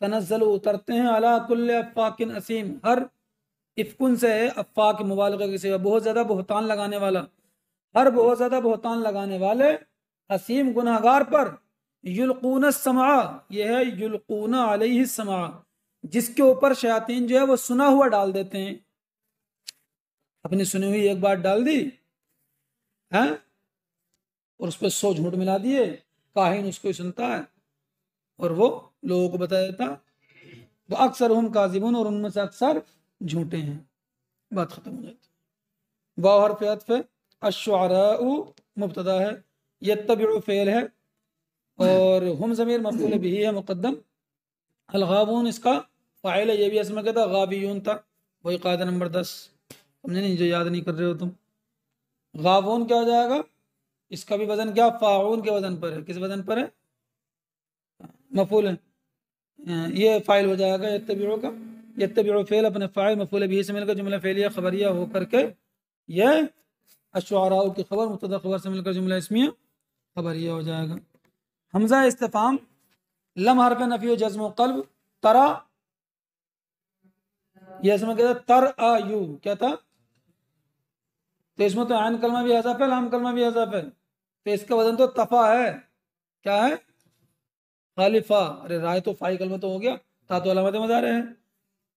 तनज़्ज़ल उतरते हैं, अला कुल्li अफ़ाकिन असीम, हर इफ़कुन से है, अफ़ाक मुबालगा की सिवा, बहुत ज़्यादा बहतान लगाने वाला, हर बहुत ज़्यादा बहतान लगाने वाले, असीम गुनहगार पर, युल्क़ून समा, यह है युल्क़ून अलैहि समा, जिसके ऊपर शयातीन जो है वो सुना हुआ डाल देते हैं, अपनी सुनी हुई एक बात डाल दी है और उस पर 100 झूठ मिला दिए, काहिन उसको सुनता है और वो लोगों को बता देता, तो अक्सर हम काज़िबून, और उनमें से अक्सर झूठे हैं। बात खत्म हो जाती है। वाव हर्फ़ अत्फ़ अश्शुअराउ मुब्तदा है, यत्तबिउ फ़ेल है, और हम ज़मीर मफ़ऊल बिही है मुक़द्दम, अल-गावून इसका फ़ाइल है, ये भी असम कहता गावियून था, वही कायदा नंबर 10, समझे नहीं, जो याद नहीं कर रहे हो तुम। गावून क्या हो जाएगा, इसका भी वजन क्या, फ़ाऊन के वजन पर है, किस वजन पर है, मफ़ऊल है, ये फ़ाइल हो जाएगा यत्तबिउ का, यत्तबिउ फ़ेल अपने फ़ाइल मफ़ऊल बिही से मिलकर जुमला फ़ेलिया ख़बरिया होकर के, यह अश्शुअराउ की खबर मुब्तदा खबर से मिलकर जुमला इस्मिया खबरिया हो जाएगा। हमज़ा इस्तिफ़ाम लम हर्फ़ नफ़ी जज़्म क़ल्ब, तरा, ये इसमें क्या था, तर आ यू क्या था, तो इसमें तो आन कलमा भी हज़फ है, लाम कलमा भी हज़फ है, तो इसका वजन तो तफ़ा है, क्या है, खालिफा, अरे राय तो फाई कलमा तो हो गया, ता तो अलामत मज़ार है।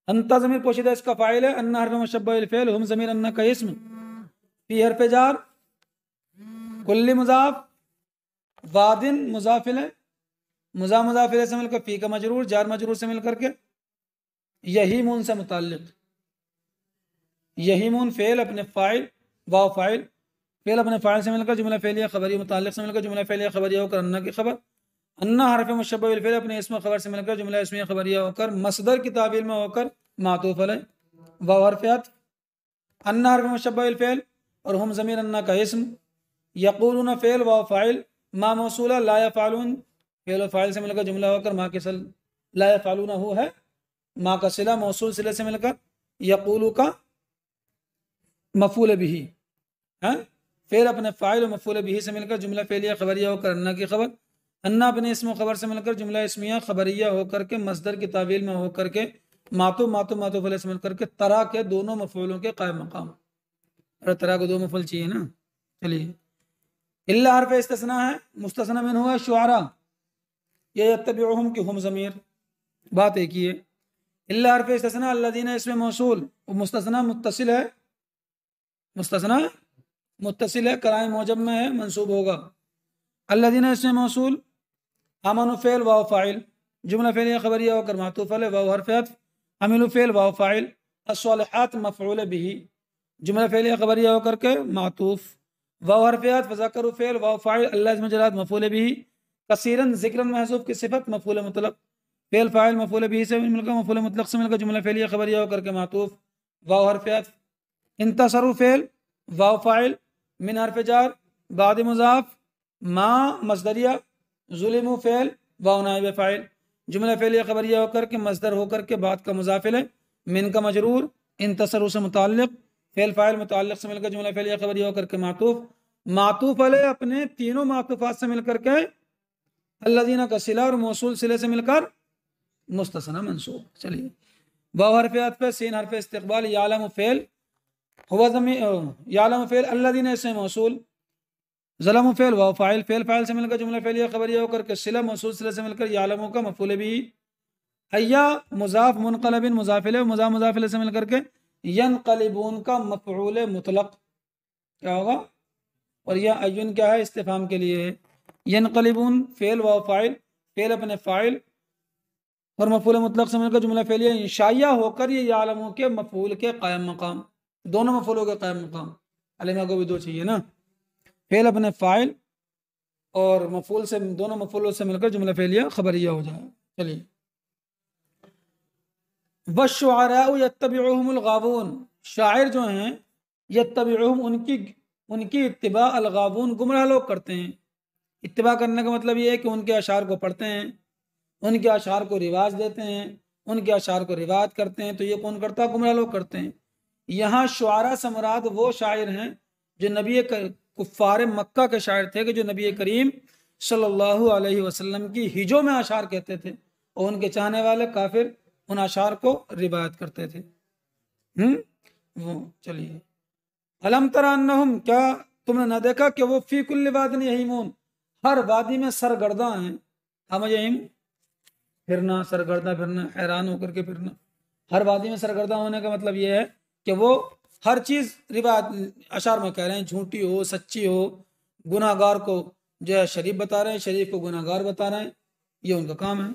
अंता ज़मीर पोशीदा इसका फ़ाइल है, अन्ना हर्फ़ मुशब्बह बिल फ़िअल, हम ज़मीर अन्ना का इस्म, फी हर्फ़ जार, कुल्ली मुज़ाफ़, वादिन मुज़ाफ़िल है, मुज़ाफ़िल से मिलकर, फी का मजरूर जार मजरूर से मिलकर के, यहीमून से मुताल्लिक़, यहीमून फ़ेल अपने फ़ाइल वाव फ़ाइल, फ़ेल अपने फ़ाइल से मिलकर जुमला फ़ेलिया ख़बरिया मुताल्लिक़ से मिलकर जुमला फ़ेलिया ख़बरिया होकर अन्ना की खबर, अन्ना हर्फ़ मुशब्बह बिल फ़िअल अपने इस्म खबर से मिलकर जुमला इस्मिया ख़बरिया होकर मसदर की तावील में होकर मातूफ़ अलैह, वाव हर्फ़ अत्फ़, अन्ना हर्फ़ मुशब्बह बिल फ़िअल और हम ज़मीर अन्ना का इस्म, यक़ूलून फ़ेल व फ़ाइल, मा मौसूला, ला यफ़अलून फ़ेल व फ़ाइल से मिलकर जुमला होकर मा के सल, ला यफ़अलून हो है, मा का सिला मौसूल सिले से मिलकर, यक़ूलू का मफ़ूल बिही है, फ़ेल अपने फ़ाइल और मफ़ूल बिही से मिलकर जुमला फ़ेलिया ख़बरिया होकर अन्ना की खबर, अन्ना अपने इसम खबर से मिलकर जुमला इसमिया ख़बरिया होकर के मसदर की तावील में होकर के मातू मातू मातू फले से मिलकर के तरा के दोनों मफ़ूलों के कायम मकाम। और तरा को दो मफ़ूल चाहिए ना। चलिए, इल्ला हर्फ इस्तिस्ना है, मुस्तस्ना मिन हुआ शुआरा, ये यत्तबिउहुम की हुम ज़मीर, बात एक ही है। इल्ला हर्फ इस्तिस्ना अल्लज़ीना इसमें मौसूल, मुस्तस्ना मुत्तसिल है, मुस्तस्ना मुत्तसिल है, कराए मौजब में है, मंसूब होगा। अल्लज़ीना इसमें मौसूल, आमनु फ़ेल वाव फ़ाइल, जुमला फ़ेलिया ख़बरिया होकर मातूफ़ है, वाव हर्फ़ अत्फ़, अमिलु फ़ेल वाव फ़ाइल, अस्सालिहात मफ़ऊल बिही, जुमला फ़ेलिया ख़बरिया होकर के मातूफ़, वाव हर्फ़ अत्फ़, फ़ज़करु फ़ेल वाव फ़ाइल, अल्लाह इस्म जलाल मफ़ऊल बिही, कसीरन ज़िक्रन महज़ूफ़ की सिफ़त मफ़ऊल मुतलक़, फ़ेल फ़ाइल मफ़ऊल बिही से मिलकर मफ़ऊल मुतलक़ से मिलकर जुमला फ़ेलिया ख़बरिया होकर के मातूफ़, वाव हर्फ़ अत्फ़, इंतसरु फ़ेल वाव फ़ाइल, मिन हर्फ़ जार, बाद मुज़ाफ़, मा मसदरिया, ज़ुलिमु फ़ेल वाव नाइब फ़ाइल, जुमला फ़ेलिया ख़बरिया होकर के मसदर होकर के बाद का मुज़ाफ़िल है, मिन का मजरूर, इंतसरु से मुताल्लिक़, फ़ेल फ़ाइल मुताल्लिक़ से मिलकर जुमला फ़ेलिया ख़बरिया होकर के मातूफ़, मातूफ़ अलैह अपने तीनों मातूफ़ात से मिलकर के अल्लज़ीना का सिला और मौसूल सिले से मिलकर मुस्तस्ना मंसूब। चलिए, वाव हर्फ़ अत्फ़, सीन हर्फ़ इस्तिक़बाल, यालमु फ़ेल हुवा ज़मीर, यालमु फ़ेल, अल्लज़ीना इसमें मौसूल, ज़लमु फ़ेल वाव फ़ाइल, फ़ेल फ़ाइल से मिलकर जुमला फ़ेलिया ख़बरिया होकर के सिला मौसूल सिले से मिलकर यालमु का मफ़ऊल बिही, अय्या मुज़ाफ़ मुनक़लबिन मुज़ाफ़िल, मुज़ाफ़िल से मिलकर के यनक़लिबून का मफ़ऊल मुतलक़ क्या होगा, और यह अय्युन क्या है, इस्तिफ़हाम के लिए है। यनक़लिबून फ़ेल वाव फ़ाइल, फ़ेल अपने फ़ाइल और मफ़ऊल मुतलक़ से मिलकर जुमला फ़ेलिया इंशाइया होकर ये यालमु के मफ़ऊल के कायम मकाम, दोनों मफ़ऊलों के कायम मकाम, अलिमा को भी दो चाहिए ना, फ़ेल अपने फ़ाइल और मफ़ऊल से, दोनों मफ़ऊलों से मिलकर जुमला फ़ेलिया ख़बरिया हो जाए। चलिए, वश्शुअराउ यत्तबिउहुमुल गावून, शायर जो हैं यत्तबिउहुम उनकी इत्तिबा अल गावून गुमराह लोग करते हैं। इत्तिबा करने का मतलब ये है कि उनके अशार को पढ़ते हैं, उनके अशार को रिवाज देते हैं, उनके अशार को रिवायत करते हैं। तो ये कौन करता है, गुमराह लोग करते हैं। यहाँ शुआरा से मुराद वो शायर हैं जो नबी कुफ्फार मक्का के शायर थे कि जो नबी करीम सल्लल्लाहु अलैहि वसल्लम की हिजों में अशार कहते थे और उनके चाहने वाले काफिर उन अशार को रिवायत करते थे। वो चलिए, अलम तरा अन्नहुम, क्या तुमने न देखा कि वो फी कुल्ली वादिन यहीमून, हर वादी में सरगर्दा हैं। हम यहीम फिरना, सरगर्दा फिरना, हैरान होकर के फिरना। हर वादी में सरगर्दा होने का मतलब ये है कि वो हर चीज रिवायत अशार में कह रहे हैं, झूठी हो सच्ची हो, गुनाहगार को जो है शरीफ बता रहे हैं, शरीफ को गुनाहगार बता रहे हैं, ये उनका काम है।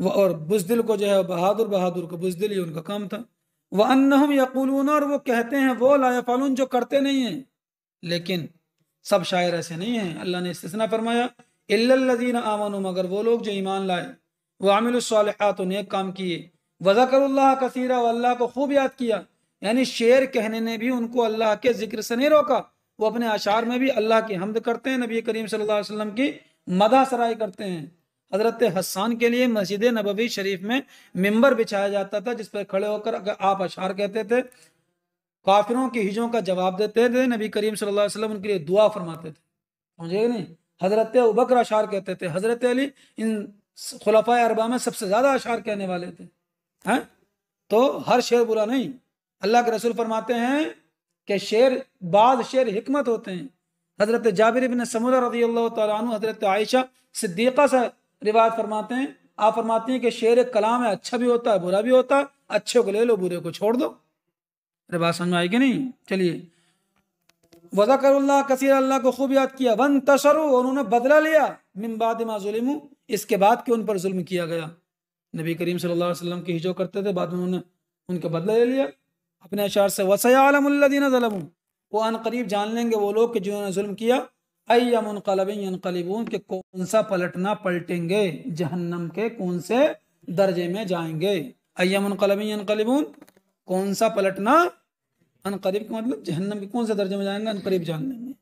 और बुज़दिल को जो है बहादुर, बहादुर को बुज़दिल, ये उनका काम था। वह अन्नहुम यक़ूलून, और वो कहते हैं वो, ला यफ़अलून, जो करते नहीं हैं। लेकिन सब शायर ऐसे नहीं हैं, अल्लाह ने इस्तिस्ना फरमाया, इल्लल्लज़ीना आमनू, मगर वो लोग जो ईमान लाए, व अमिलुस्सालिहात, नेक काम किए, व ज़करुल्लाह कसीरा, अल्लाह को खूब याद किया। यानी शेर कहने ने भी उनको अल्लाह के जिक्र से नहीं रोका, वो अपने अशार में भी अल्लाह की हम्द करते हैं, नबी करीम सल्लल्लाहु अलैहि वसल्लम की मदह सराई करते हैं। हजरत हसन के लिए मस्जिद नबवी शरीफ में मिंबर बिछाया जाता था जिस पर खड़े होकर अगर आप अशार कहते थे, काफिरों की हिजों का जवाब देते थे, नबी करीम सल्लल्लाहु अलैहि वसल्लम उनके लिए दुआ फरमाते थे, समझे नहीं। हजरत अबू बकर अशार कहते थे, हजरत अली इन खुलफाए अरबा में सबसे ज्यादा अशार कहने वाले थे। हैं, तो हर शेर बुरा नहीं। अल्लाह के रसूल फरमाते हैं कि शेर, बाद शेर हिकमत होते हैं। हजरत जाबिर इब्न समुरा रज़ियल्लाहु तआला अन्हु, हजरत आयशा सिद्दीक़ा से रिवायत फरमाते हैं, आप फरमाती हैं कि शेर एक कलाम है, अच्छा भी होता है बुरा भी होता है, अच्छे को ले लो बुरे को छोड़ दो। अरे बात समझ में आएगी नहीं। चलिए, वज़करुल्लाह कसीर, अल्लाह को खूब याद किया, वंतशरू, उन्होंने बदला लिया, मिन बाद मा ज़ुलिमू, इसके बाद कि उन पर जुल्म किया गया। नबी करीम सल्लल्लाहु अलैहि वसल्लम की हिजो करते थे, बाद में उन्होंने उनके बदला ले लिया अपने अशार से। वसयअलमुल्लज़ीना ज़लमू, वो अन करीब जान लेंगे वो लोग कि जिन्होंने जुल्म किया, अय्या मुनक़लबिन यनक़लिबून, के कौन सा पलटना पलटेंगे, जहन्नम के कौन से दर्जे में जाएंगे। अय्या मुनक़लबिन यनक़लिबून, कौन सा पलटना, अन करीब का मतलब जहन्नम के कौन से दर्जे में जाएंगे, अन करीब जान लेंगे।